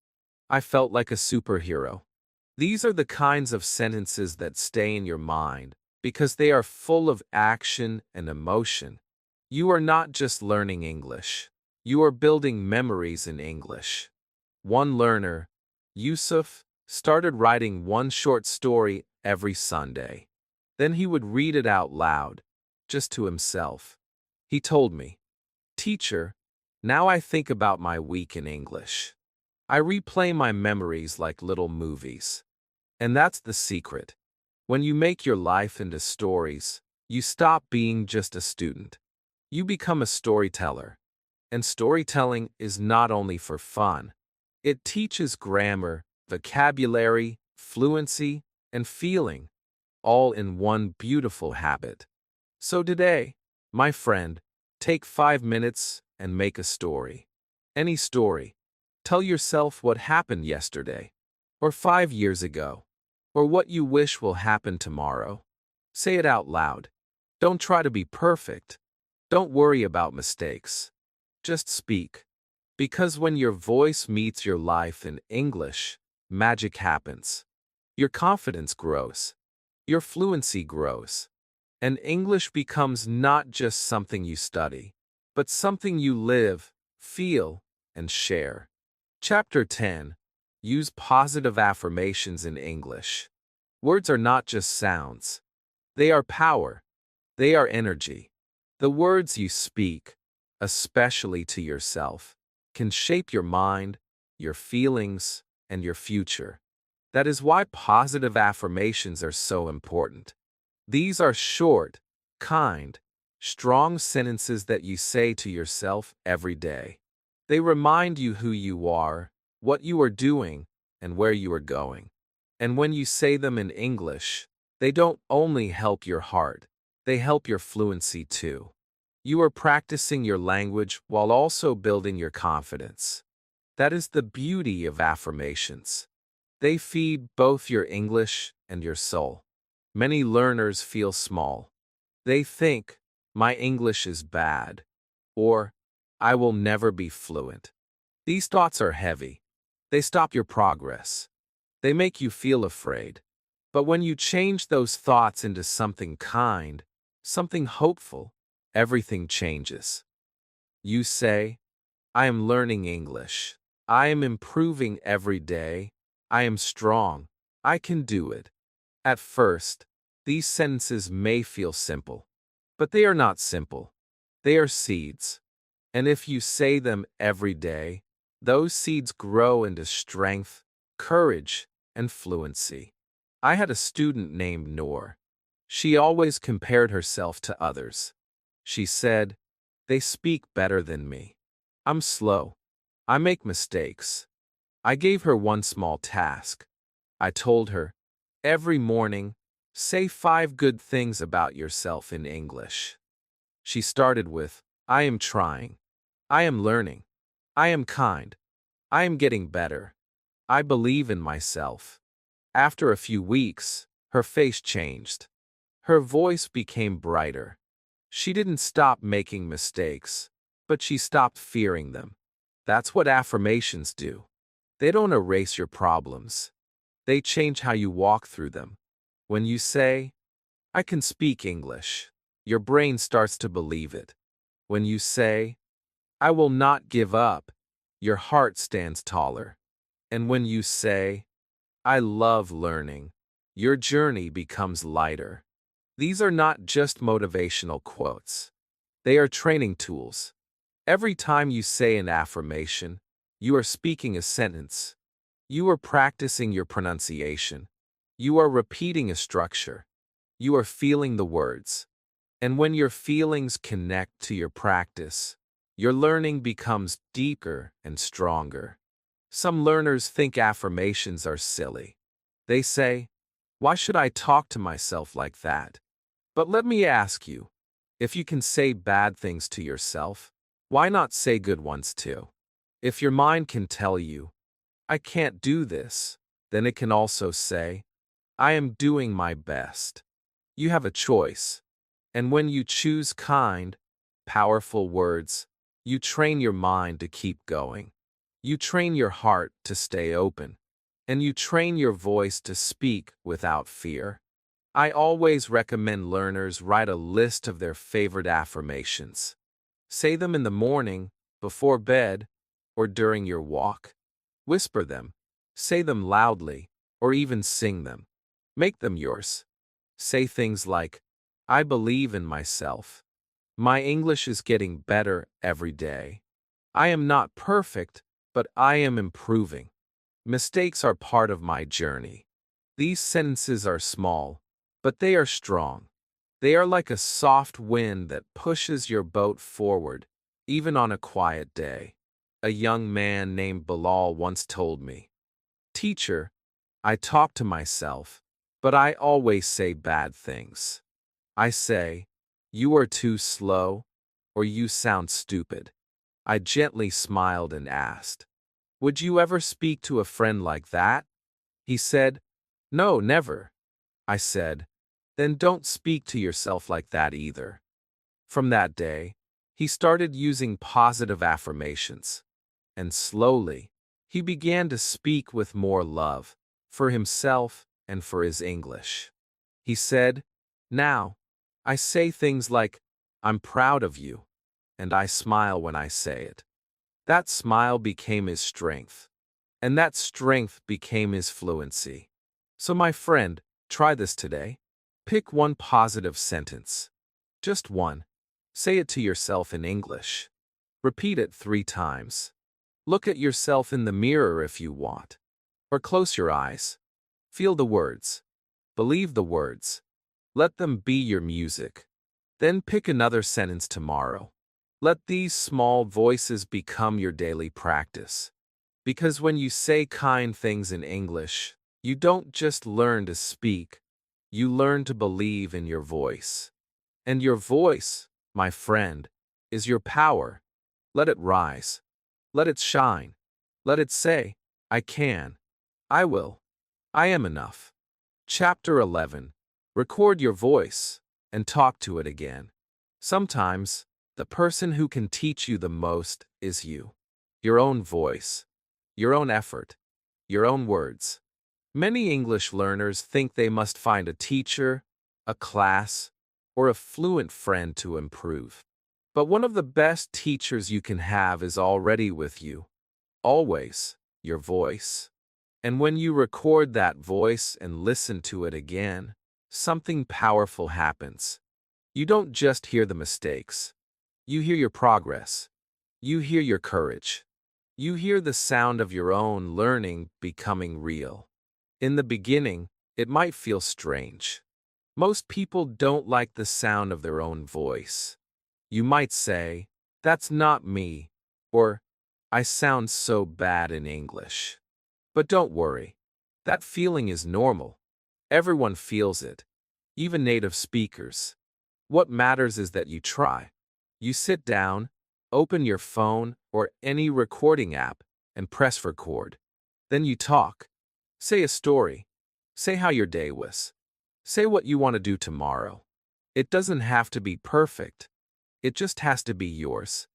I felt like a superhero. These are the kinds of sentences that stay in your mind because they are full of action and emotion. You are not just learning English. You are building memories in English. One learner, Yusuf, started writing one short story every Sunday. Then he would read it out loud, just to himself. He told me, "Teacher, now I think about my week in English. I replay my memories like little movies." And that's the secret. When you make your life into stories, you stop being just a student. You become a storyteller. And storytelling is not only for fun. It teaches grammar, vocabulary, fluency, and feeling, all in one beautiful habit. So today, my friend, take 5 minutes and make a story. Any story. Tell yourself what happened yesterday, or 5 years ago, or what you wish will happen tomorrow. Say it out loud. Don't try to be perfect. Don't worry about mistakes. Just speak. Because when your voice meets your life in English, magic happens. Your confidence grows. Your fluency grows. And English becomes not just something you study, but something you live, feel, and share. Chapter 10. Use positive affirmations in English. Words are not just sounds. They are power. They are energy. The words you speak, especially to yourself, can shape your mind, your feelings, and your future. That is why positive affirmations are so important. These are short, kind, strong sentences that you say to yourself every day. They remind you who you are, what you are doing, and where you are going. And when you say them in English, they don't only help your heart, they help your fluency too. You are practicing your language while also building your confidence. That is the beauty of affirmations. They feed both your English and your soul. Many learners feel small. They think, "My English is bad," or "I will never be fluent." These thoughts are heavy. They stop your progress. They make you feel afraid. But when you change those thoughts into something kind, something hopeful, everything changes. You say, "I am learning English. I am improving every day. I am strong. I can do it." At first, these sentences may feel simple, but they are not simple. They are seeds. And if you say them every day, those seeds grow into strength, courage, and fluency. I had a student named Noor. She always compared herself to others. She said, "They speak better than me. I'm slow. I make mistakes." I gave her one small task. I told her, "Every morning, say 5 good things about yourself in English." She started with, "I am trying. I am learning. I am kind. I am getting better. I believe in myself." After a few weeks, her face changed. Her voice became brighter. She didn't stop making mistakes, but she stopped fearing them. That's what affirmations do. They don't erase your problems. They change how you walk through them. When you say, "I can speak English," your brain starts to believe it. When you say, "I will not give up," your heart stands taller. And when you say, "I love learning," your journey becomes lighter. These are not just motivational quotes. They are training tools. Every time you say an affirmation, you are speaking a sentence. You are practicing your pronunciation. You are repeating a structure. You are feeling the words. And when your feelings connect to your practice, your learning becomes deeper and stronger. Some learners think affirmations are silly. They say, "Why should I talk to myself like that?" But let me ask you, if you can say bad things to yourself, why not say good ones too? If your mind can tell you, "I can't do this," then it can also say, "I am doing my best." You have a choice. And when you choose kind, powerful words, you train your mind to keep going. You train your heart to stay open. And you train your voice to speak without fear. I always recommend learners write a list of their favorite affirmations. Say them in the morning, before bed, or during your walk. Whisper them. Say them loudly, or even sing them. Make them yours. Say things like, "I believe in myself. My English is getting better every day. I am not perfect, but I am improving. Mistakes are part of my journey." These sentences are small, but they are strong. They are like a soft wind that pushes your boat forward, even on a quiet day. A young man named Bilal once told me, "Teacher, I talk to myself, but I always say bad things. I say, 'You are too slow,' or 'You sound stupid.'" I gently smiled and asked, "Would you ever speak to a friend like that?" He said, "No, never." I said, "Then don't speak to yourself like that either." From that day, he started using positive affirmations. And slowly, he began to speak with more love for himself and for his English. He said, "Now, I say things like, 'I'm proud of you,' and I smile when I say it." That smile became his strength, and that strength became his fluency. So my friend, try this today. Pick one positive sentence. Just one. Say it to yourself in English. Repeat it 3 times. Look at yourself in the mirror if you want. Or close your eyes. Feel the words. Believe the words. Let them be your music. Then pick another sentence tomorrow. Let these small voices become your daily practice. Because when you say kind things in English, you don't just learn to speak, you learn to believe in your voice. And your voice, my friend, is your power. Let it rise. Let it shine. Let it say, "I can. I will. I am enough." Chapter 11. Record your voice and talk to it again. Sometimes, the person who can teach you the most is you. Your own voice. Your own effort. Your own words. Many English learners think they must find a teacher, a class, or a fluent friend to improve. But one of the best teachers you can have is already with you. Always, your voice. And when you record that voice and listen to it again, something powerful happens. You don't just hear the mistakes. You hear your progress. You hear your courage. You hear the sound of your own learning becoming real. In the beginning, it might feel strange. Most people don't like the sound of their own voice. You might say, "That's not me," or "I sound so bad in English." But don't worry. That feeling is normal. Everyone feels it, even native speakers. What matters is that you try. You sit down, open your phone or any recording app, and press record. Then you talk. Say a story. Say how your day was. Say what you want to do tomorrow. It doesn't have to be perfect. It just has to be yours.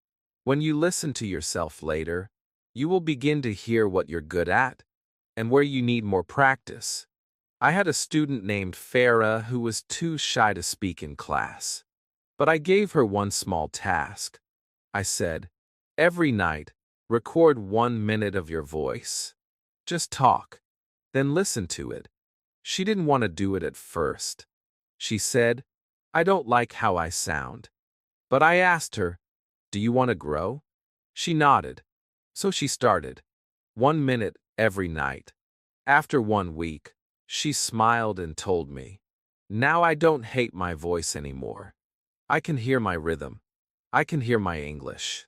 When you listen to yourself later, you will begin to hear what you're good at and where you need more practice. I had a student named Farah who was too shy to speak in class. But I gave her one small task. I said, "Every night, record 1 minute of your voice. Just talk. Then listen to it." She didn't want to do it at first. She said, I don't like how I sound. But I asked her, do you want to grow? She nodded. So she started. 1 minute every night. After 1 week, she smiled and told me, now I don't hate my voice anymore. I can hear my rhythm. I can hear my English.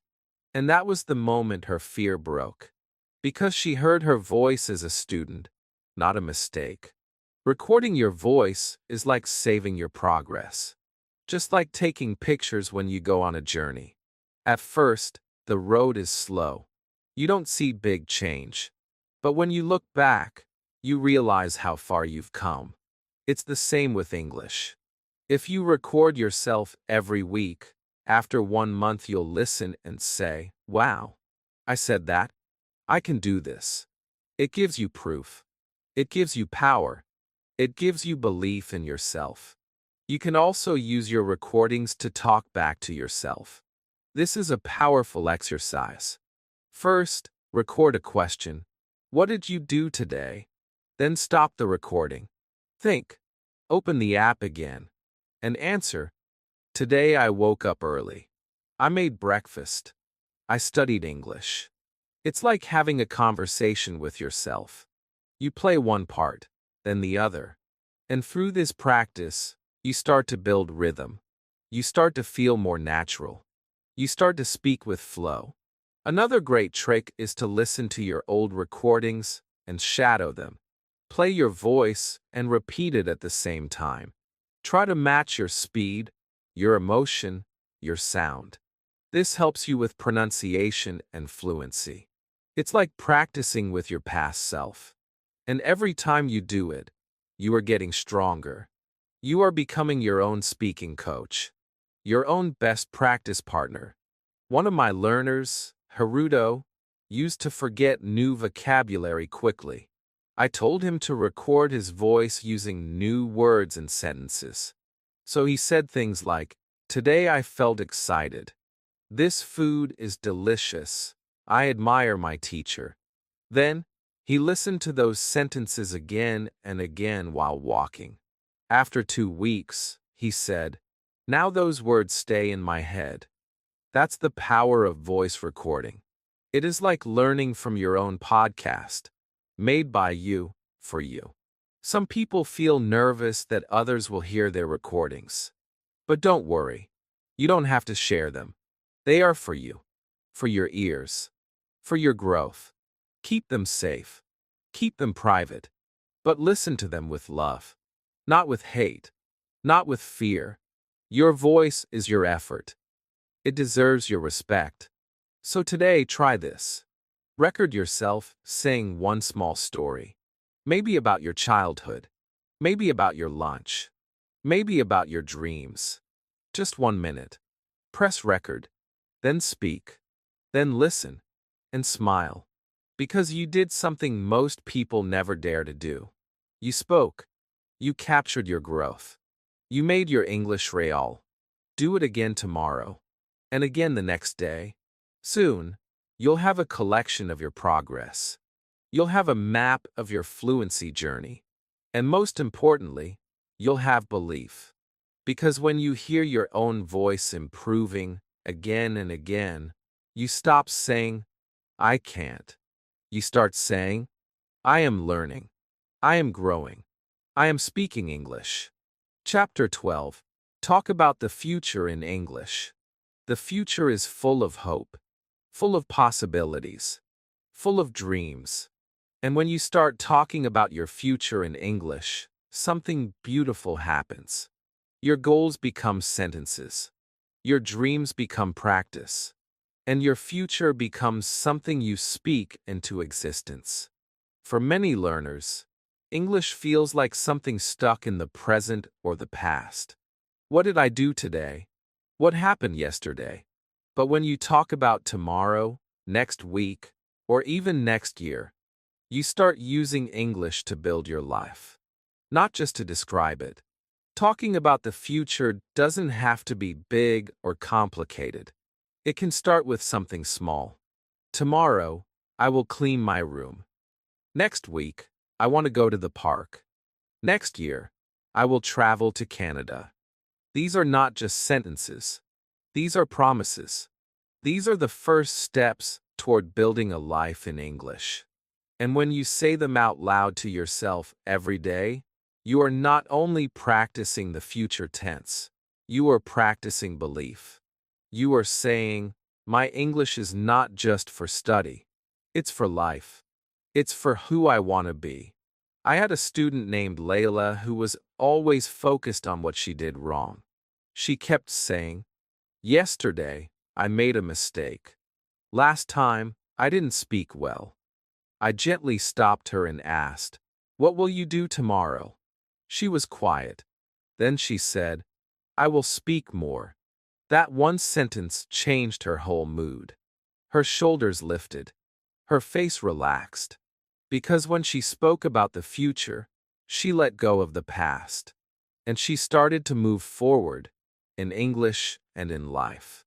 And that was the moment her fear broke. Because she heard her voice as a student, not a mistake. Recording your voice is like saving your progress. Just like taking pictures when you go on a journey. At first, the road is slow. You don't see big change. But when you look back, you realize how far you've come. It's the same with English. If you record yourself every week, after 1 month you'll listen and say, wow, I said that. I can do this. It gives you proof. It gives you power. It gives you belief in yourself. You can also use your recordings to talk back to yourself. This is a powerful exercise. First, record a question. What did you do today? Then stop the recording. Think. Open the app again. And answer. Today I woke up early. I made breakfast. I studied English. It's like having a conversation with yourself. You play one part, then the other. And through this practice, you start to build rhythm. You start to feel more natural. You start to speak with flow. Another great trick is to listen to your old recordings and shadow them. Play your voice and repeat it at the same time. Try to match your speed, your emotion, your sound. This helps you with pronunciation and fluency. It's like practicing with your past self. And every time you do it, you are getting stronger. You are becoming your own speaking coach, your own best practice partner. One of my learners, Haruto, used to forget new vocabulary quickly. I told him to record his voice using new words and sentences. So he said things like, today I felt excited. This food is delicious. I admire my teacher. Then, he listened to those sentences again and again while walking. After 2 weeks, he said, now those words stay in my head. That's the power of voice recording. It is like learning from your own podcast, made by you, for you. Some people feel nervous that others will hear their recordings. But don't worry. You don't have to share them. They are for you, for your ears, for your growth. Keep them safe. Keep them private. But listen to them with love. Not with hate. Not with fear. Your voice is your effort. It deserves your respect. So today, try this. Record yourself saying one small story. Maybe about your childhood. Maybe about your lunch. Maybe about your dreams. Just 1 minute. Press record. Then speak. Then listen. And smile. Because you did something most people never dare to do. You spoke. You captured your growth. You made your English real. Do it again tomorrow. And again the next day. Soon, you'll have a collection of your progress. You'll have a map of your fluency journey. And most importantly, you'll have belief. Because when you hear your own voice improving again and again, you stop saying, I can't. You start saying, I am learning. I am growing. I am speaking English. Chapter 12. Talk about the future in English. The future is full of hope, full of possibilities, full of dreams. And when you start talking about your future in English, something beautiful happens. Your goals become sentences. Your dreams become practice. And your future becomes something you speak into existence. For many learners, English feels like something stuck in the present or the past. What did I do today? What happened yesterday? But when you talk about tomorrow, next week, or even next year, you start using English to build your life, not just to describe it. Talking about the future doesn't have to be big or complicated. It can start with something small. Tomorrow, I will clean my room. Next week, I want to go to the park. Next year, I will travel to Canada. These are not just sentences. These are promises. These are the first steps toward building a life in English. And when you say them out loud to yourself every day, you are not only practicing the future tense, you are practicing belief. You are saying, my English is not just for study. It's for life. It's for who I want to be. I had a student named Layla who was always focused on what she did wrong. She kept saying, yesterday, I made a mistake. Last time, I didn't speak well. I gently stopped her and asked, what will you do tomorrow? She was quiet. Then she said, I will speak more. That one sentence changed her whole mood. Her shoulders lifted. Her face relaxed. Because when she spoke about the future, she let go of the past. And she started to move forward, in English and in life.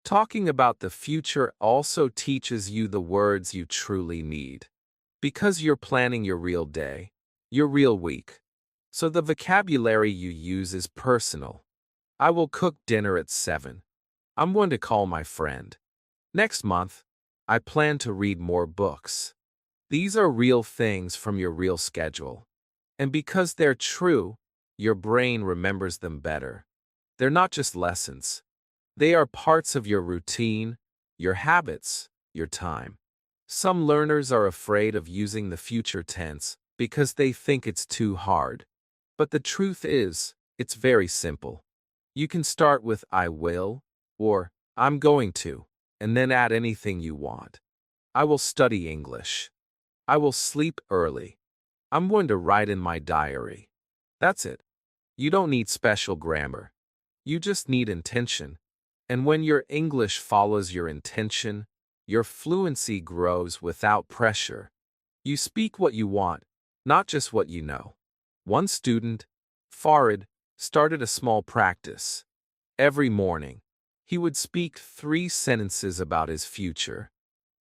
Talking about the future also teaches you the words you truly need. Because you're planning your real day, your real week. So the vocabulary you use is personal. I will cook dinner at 7. I'm going to call my friend. Next month, I plan to read more books. These are real things from your real schedule. And because they're true, your brain remembers them better. They're not just lessons. They are parts of your routine, your habits, your time. Some learners are afraid of using the future tense because they think it's too hard. But the truth is, it's very simple. You can start with I will or I'm going to, and then add anything you want. I will study English. I will sleep early. I'm going to write in my diary. That's it. You don't need special grammar. You just need intention. And when your English follows your intention, your fluency grows without pressure. You speak what you want, not just what you know. One student, Farid, started a small practice. Every morning, he would speak 3 sentences about his future.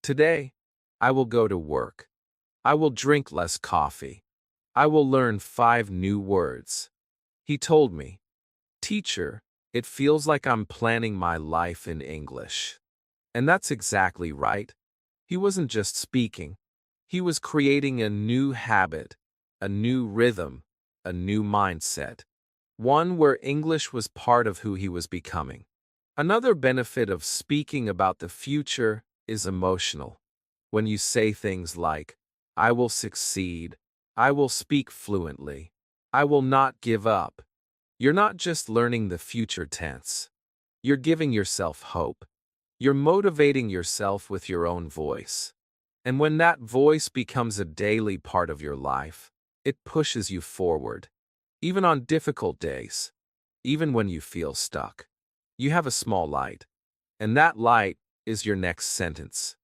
Today, I will go to work. I will drink less coffee. I will learn 5 new words. He told me, Teacher, it feels like I'm planning my life in English. And that's exactly right. He wasn't just speaking. He was creating a new habit, a new rhythm, a new mindset. One where English was part of who he was becoming. Another benefit of speaking about the future is emotional. When you say things like, I will succeed, I will speak fluently, I will not give up, you're not just learning the future tense. You're giving yourself hope. You're motivating yourself with your own voice. And when that voice becomes a daily part of your life, it pushes you forward. Even on difficult days, even when you feel stuck, you have a small light. And that light is your next sentence.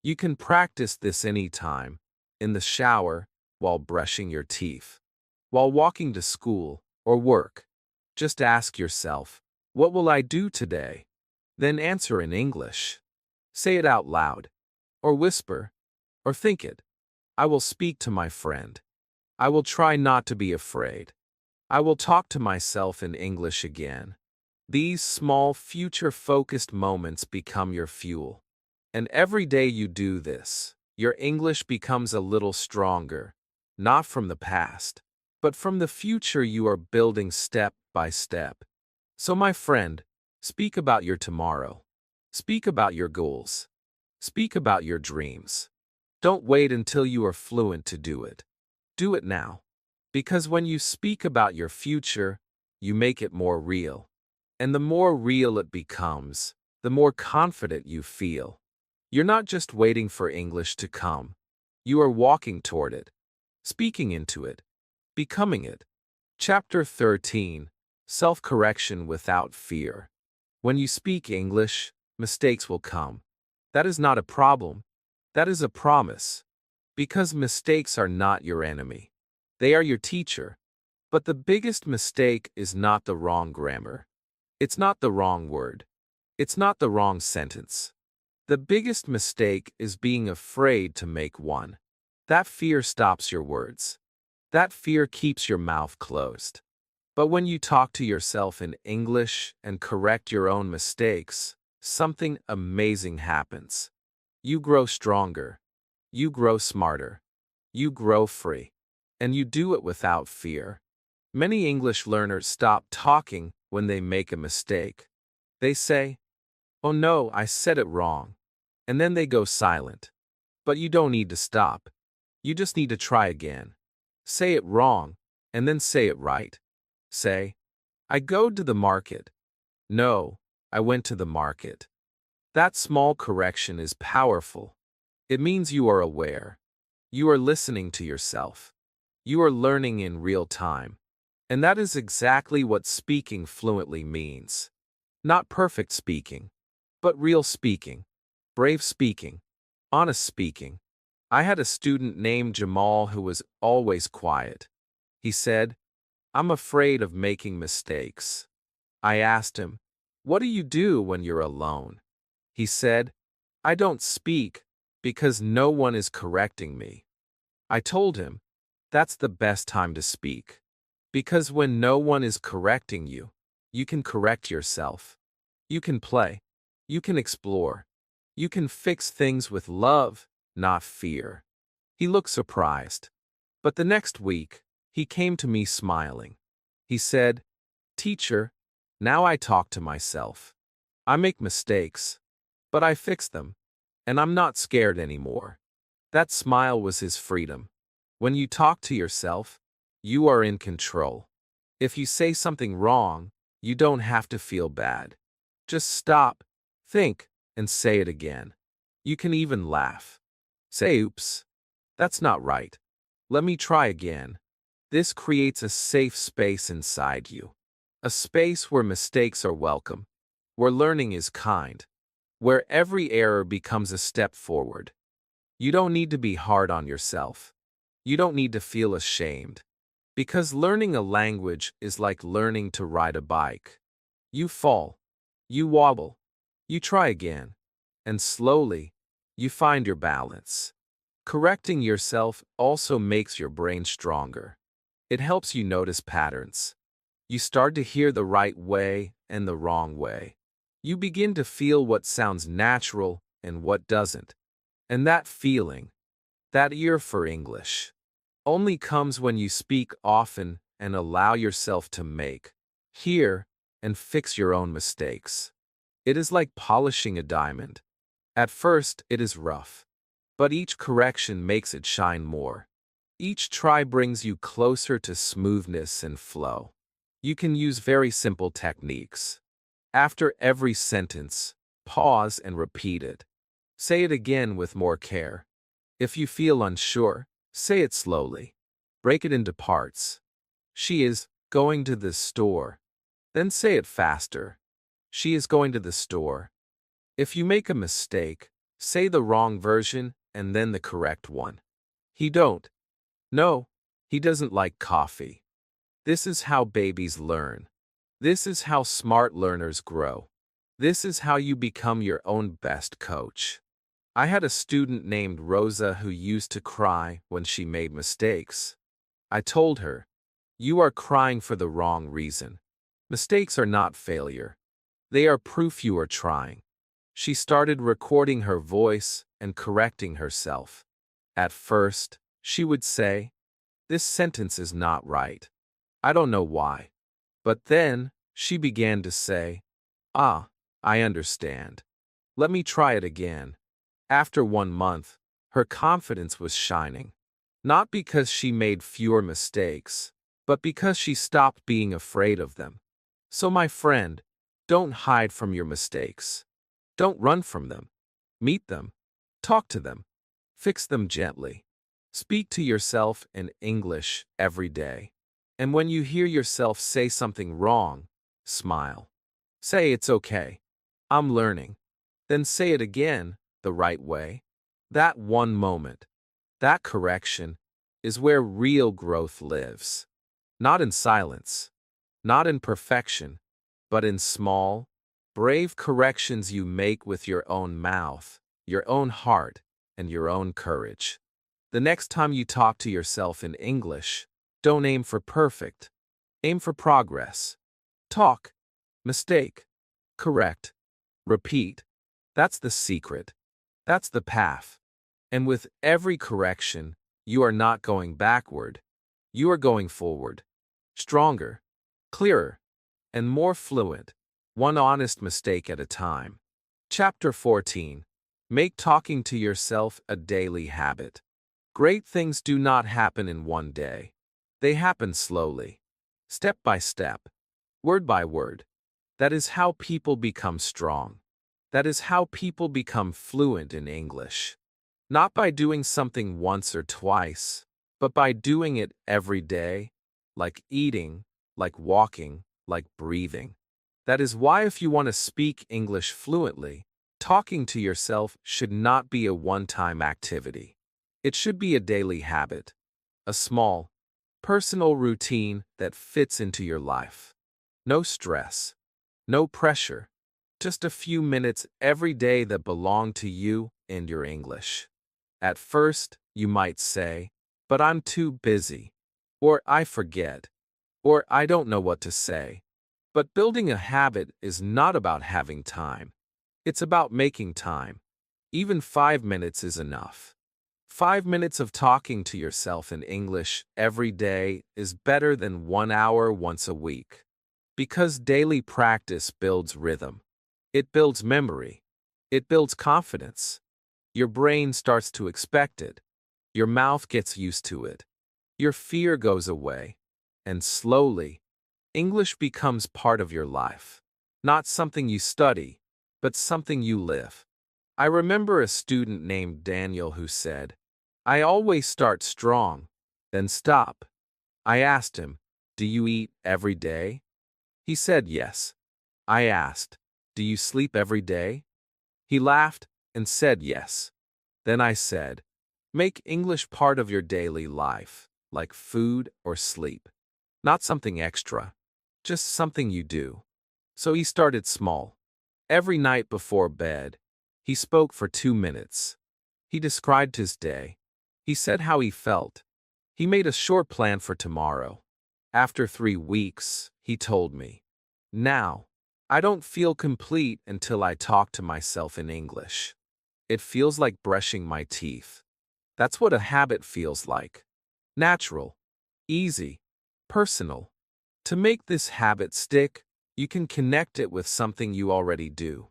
You can practice this anytime, in the shower, while brushing your teeth, while walking to school or work. Just ask yourself, what will I do today? Then answer in English. Say it out loud, or whisper, or think it. I will speak to my friend. I will try not to be afraid. I will talk to myself in English again. These small future-focused moments become your fuel. And every day you do this, your English becomes a little stronger, not from the past, but from the future you are building step by step. So my friend, speak about your tomorrow. Speak about your goals. Speak about your dreams. Don't wait until you are fluent to do it. Do it now. Because when you speak about your future, you make it more real. And the more real it becomes, the more confident you feel. You're not just waiting for English to come. You are walking toward it, speaking into it, becoming it. Chapter 13. Self-correction without fear. When you speak English, mistakes will come. That is not a problem. That is a promise. Because mistakes are not your enemy. They are your teacher. But the biggest mistake is not the wrong grammar. It's not the wrong word. It's not the wrong sentence. The biggest mistake is being afraid to make one. That fear stops your words. That fear keeps your mouth closed. But when you talk to yourself in English and correct your own mistakes, something amazing happens. You grow stronger. You grow smarter. You grow free. And you do it without fear. Many English learners stop talking when they make a mistake. They say, "Oh no, I said it wrong." And then they go silent. But you don't need to stop. You just need to try again. Say it wrong, and then say it right. Say, "I go to the market." No, "I went to the market." That small correction is powerful. It means you are aware. You are listening to yourself. You are learning in real time. And that is exactly what speaking fluently means. Not perfect speaking, but real speaking, brave speaking, honest speaking. I had a student named Jamal who was always quiet. He said, "I'm afraid of making mistakes." I asked him, "What do you do when you're alone?" He said, "I don't speak because no one is correcting me." I told him, "That's the best time to speak. Because when no one is correcting you, you can correct yourself. You can play. You can explore. You can fix things with love, not fear." He looked surprised. But the next week, he came to me smiling. He said, "Teacher, now I talk to myself. I make mistakes, but I fix them, and I'm not scared anymore." That smile was his freedom. When you talk to yourself, you are in control. If you say something wrong, you don't have to feel bad. Just stop, think, and say it again. You can even laugh. Say, "Oops, that's not right. Let me try again." This creates a safe space inside you. A space where mistakes are welcome, where learning is kind, where every error becomes a step forward. You don't need to be hard on yourself. You don't need to feel ashamed. Because learning a language is like learning to ride a bike. You fall, you wobble, you try again, and slowly, you find your balance. Correcting yourself also makes your brain stronger. It helps you notice patterns. You start to hear the right way and the wrong way. You begin to feel what sounds natural and what doesn't. And that feeling, that ear for English, only comes when you speak often and allow yourself to make, hear, and fix your own mistakes. It is like polishing a diamond. At first, it is rough, but each correction makes it shine more. Each try brings you closer to smoothness and flow. You can use very simple techniques. After every sentence, pause and repeat it. Say it again with more care. If you feel unsure, say it slowly. Break it into parts. "She is going to the store." Then say it faster. "She is going to the store." If you make a mistake, say the wrong version and then the correct one. "He don't." "No, he doesn't like coffee." This is how babies learn. This is how smart learners grow. This is how you become your own best coach. I had a student named Rosa who used to cry when she made mistakes. I told her, "You are crying for the wrong reason. Mistakes are not failure. They are proof you are trying." She started recording her voice and correcting herself. At first, she would say, "This sentence is not right. I don't know why." But then, she began to say, "Ah, I understand. Let me try it again." After 1 month, her confidence was shining. Not because she made fewer mistakes, but because she stopped being afraid of them. So my friend, don't hide from your mistakes. Don't run from them. Meet them. Talk to them. Fix them gently. Speak to yourself in English every day. And when you hear yourself say something wrong, smile. Say, "It's okay. I'm learning." Then say it again, the right way. That one moment, that correction, is where real growth lives. Not in silence, not in perfection, but in small, brave corrections you make with your own mouth, your own heart, and your own courage. The next time you talk to yourself in English, don't aim for perfect. Aim for progress. Talk. Mistake. Correct. Repeat. That's the secret. That's the path. And with every correction, you are not going backward. You are going forward. Stronger, clearer, and more fluent, one honest mistake at a time. Chapter 14. Make talking to yourself a daily habit. Great things do not happen in one day. They happen slowly, step by step, word by word. That is how people become strong. That is how people become fluent in English. Not by doing something once or twice, but by doing it every day, like eating, like walking, like breathing. That is why if you want to speak English fluently, talking to yourself should not be a one-time activity. It should be a daily habit, a small, personal routine that fits into your life. No stress, no pressure, just a few minutes every day that belong to you and your English. At first, you might say, "But I'm too busy," or "I forget," or "I don't know what to say." But building a habit is not about having time. It's about making time. Even 5 minutes is enough. 5 minutes of talking to yourself in English every day is better than 1 hour once a week. Because daily practice builds rhythm. It builds memory. It builds confidence. Your brain starts to expect it. Your mouth gets used to it. Your fear goes away. And slowly, English becomes part of your life. Not something you study, but something you live. I remember a student named Daniel who said, "I always start strong, then stop." I asked him, "Do you eat every day?" He said yes. I asked, "Do you sleep every day?" He laughed and said yes. Then I said, "Make English part of your daily life, like food or sleep. Not something extra, just something you do." So he started small. Every night before bed, he spoke for 2 minutes. He described his day. He said how he felt. He made a short plan for tomorrow. After 3 weeks, he told me, "Now, I don't feel complete until I talk to myself in English. It feels like brushing my teeth." That's what a habit feels like. Natural, easy, personal. To make this habit stick, you can connect it with something you already do.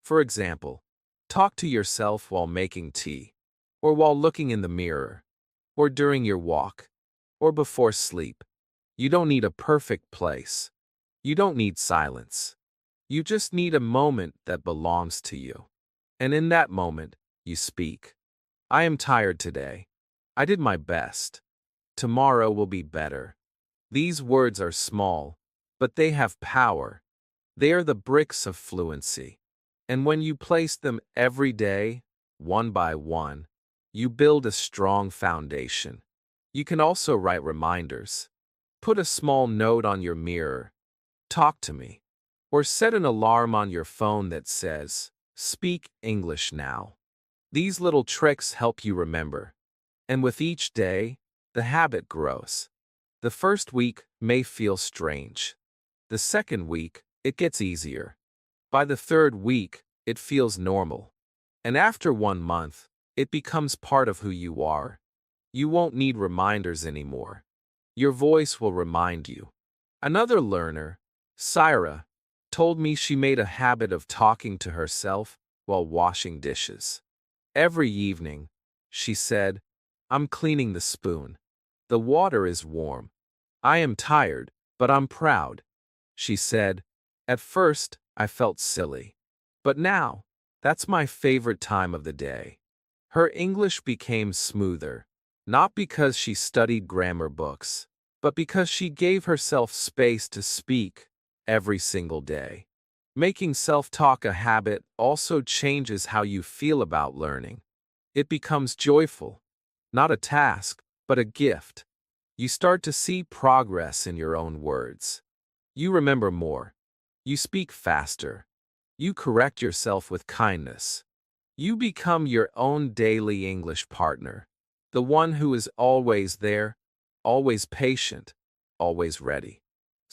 For example, talk to yourself while making tea, or while looking in the mirror, or during your walk, or before sleep. You don't need a perfect place. You don't need silence. You just need a moment that belongs to you. And in that moment, you speak. "I am tired today. I did my best. Tomorrow will be better." These words are small, but they have power. They are the bricks of fluency. And when you place them every day, one by one, you build a strong foundation. You can also write reminders. Put a small note on your mirror, "Talk to me," or set an alarm on your phone that says, "Speak English now." These little tricks help you remember. And with each day, the habit grows. The first week may feel strange. The second week, it gets easier. By the third week, it feels normal. And after 1 month, it becomes part of who you are. You won't need reminders anymore. Your voice will remind you. Another learner, Syra, told me she made a habit of talking to herself while washing dishes. Every evening, she said, "I'm cleaning the spoon. The water is warm. I am tired, but I'm proud." She said, "At first, I felt silly. But now, that's my favorite time of the day." Her English became smoother, not because she studied grammar books, but because she gave herself space to speak every single day. Making self-talk a habit also changes how you feel about learning. It becomes joyful, not a task, but a gift. You start to see progress in your own words. You remember more. You speak faster. You correct yourself with kindness. You become your own daily English partner, the one who is always there, always patient, always ready.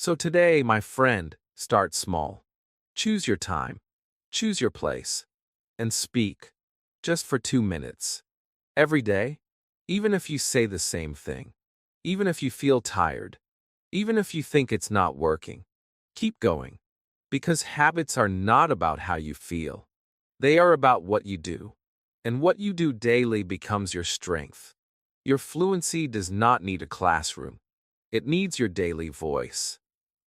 So today, my friend, start small. Choose your time, choose your place, and speak, just for 2 minutes. Every day, even if you say the same thing, even if you feel tired, even if you think it's not working, keep going. Because habits are not about how you feel. They are about what you do. And what you do daily becomes your strength. Your fluency does not need a classroom. It needs your daily voice.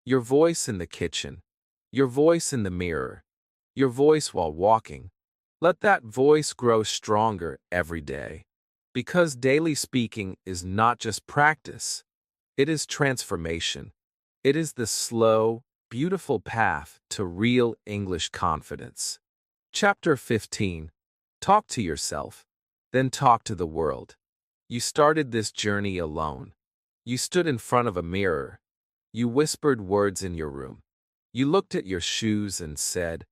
Your voice in the kitchen. Your voice in the mirror. Your voice while walking. Let that voice grow stronger every day. Because daily speaking is not just practice. It is transformation. It is the slow, beautiful path to real English confidence. Chapter 15. Talk to yourself, then talk to the world. You started this journey alone. You stood in front of a mirror. You whispered words in your room. You looked at your shoes and said,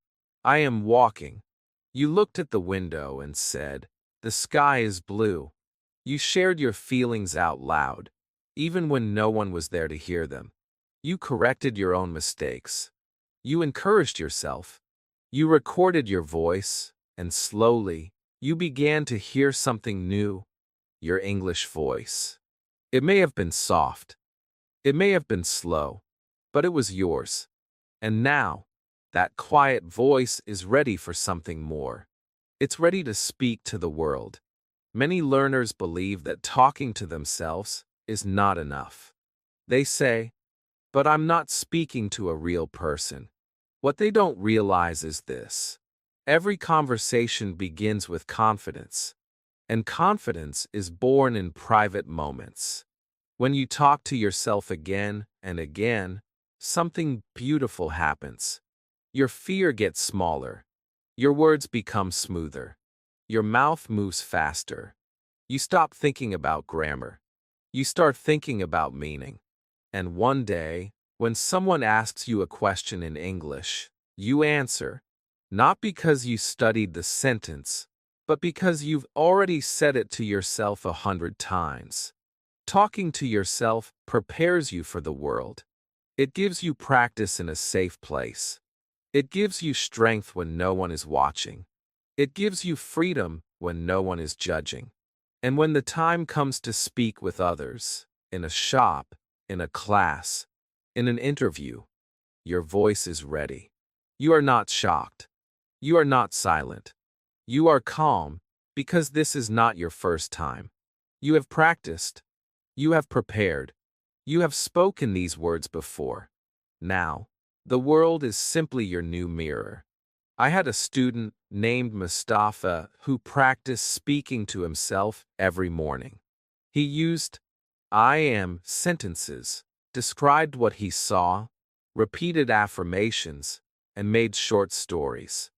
I am walking. You looked at the window and said, the sky is blue. You shared your feelings out loud, even when no one was there to hear them. You corrected your own mistakes. You encouraged yourself. You recorded your voice, and slowly, you began to hear something new, your English voice. It may have been soft. It may have been slow, but it was yours. And now, that quiet voice is ready for something more. It's ready to speak to the world. Many learners believe that talking to themselves is not enough. They say, but I'm not speaking to a real person. What they don't realize is this. Every conversation begins with confidence, and confidence is born in private moments. When you talk to yourself again and again, something beautiful happens. Your fear gets smaller. Your words become smoother. Your mouth moves faster. You stop thinking about grammar. You start thinking about meaning. And one day, when someone asks you a question in English, you answer, not because you studied the sentence, but because you've already said it to yourself 100 times. Talking to yourself prepares you for the world. It gives you practice in a safe place. It gives you strength when no one is watching. It gives you freedom when no one is judging. And when the time comes to speak with others, in a shop, in a class, in an interview, your voice is ready. You are not shocked. You are not silent. You are calm because this is not your first time. You have practiced. You have prepared. You have spoken these words before. Now, the world is simply your new mirror. I had a student named Mustafa who practiced speaking to himself every morning. He used I am sentences, described what he saw, repeated affirmations, and made short stories.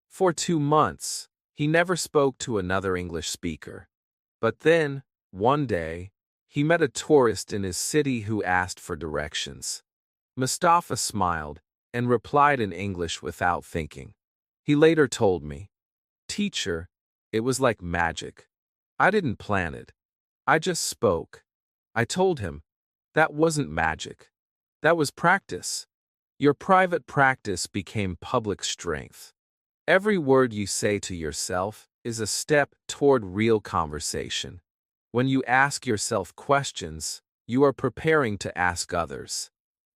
For 2 months, he never spoke to another English speaker. But then, one day, he met a tourist in his city who asked for directions. Mustafa smiled and replied in English without thinking. He later told me, Teacher, it was like magic. I didn't plan it. I just spoke. I told him, that wasn't magic. That was practice. Your private practice became public strength. Every word you say to yourself is a step toward real conversation. When you ask yourself questions, you are preparing to ask others.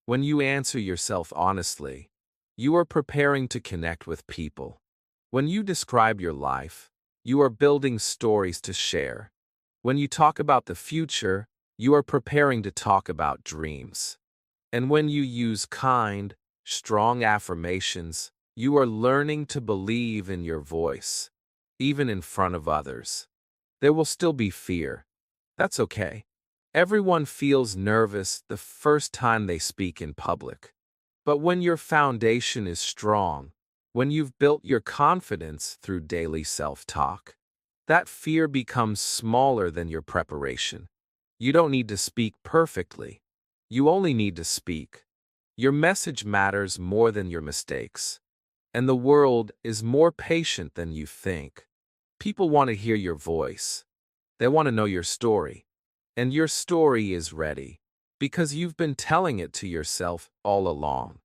When you answer yourself honestly, you are preparing to connect with people. When you describe your life, you are building stories to share. When you talk about the future, you are preparing to talk about dreams. And when you use kind, strong affirmations, you are learning to believe in your voice, even in front of others. There will still be fear. That's okay. Everyone feels nervous the first time they speak in public. But when your foundation is strong, when you've built your confidence through daily self-talk, that fear becomes smaller than your preparation. You don't need to speak perfectly. You only need to speak. Your message matters more than your mistakes. And the world is more patient than you think. People want to hear your voice. They want to know your story. And your story is ready. Because you've been telling it to yourself all along.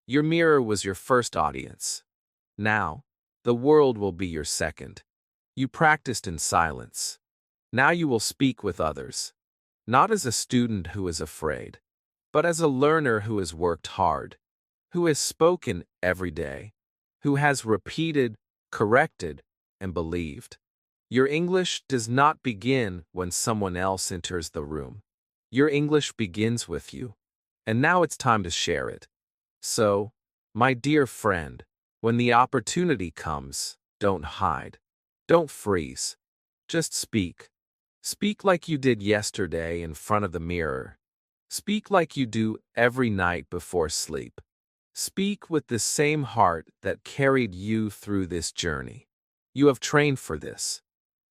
Your mirror was your first audience. Now, the world will be your second. You practiced in silence. Now you will speak with others. Not as a student who is afraid, but as a learner who has worked hard, who has spoken every day, who has repeated, corrected, and believed. Your English does not begin when someone else enters the room. Your English begins with you. And now it's time to share it. So, my dear friend, when the opportunity comes, don't hide. Don't freeze. Just speak. Speak like you did yesterday in front of the mirror. Speak like you do every night before sleep. Speak with the same heart that carried you through this journey. You have trained for this.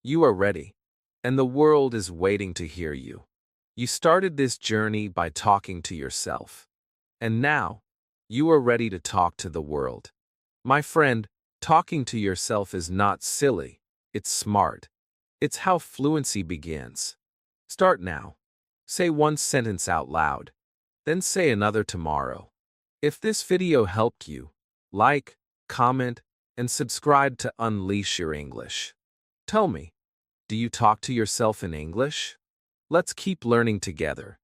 You are ready. And the world is waiting to hear you. You started this journey by talking to yourself. And now, you are ready to talk to the world. My friend, talking to yourself is not silly, it's smart. It's how fluency begins. Start now. Say one sentence out loud. Then say another tomorrow. If this video helped you, like, comment, and subscribe to Unleash Your English. Tell me, do you talk to yourself in English? Let's keep learning together.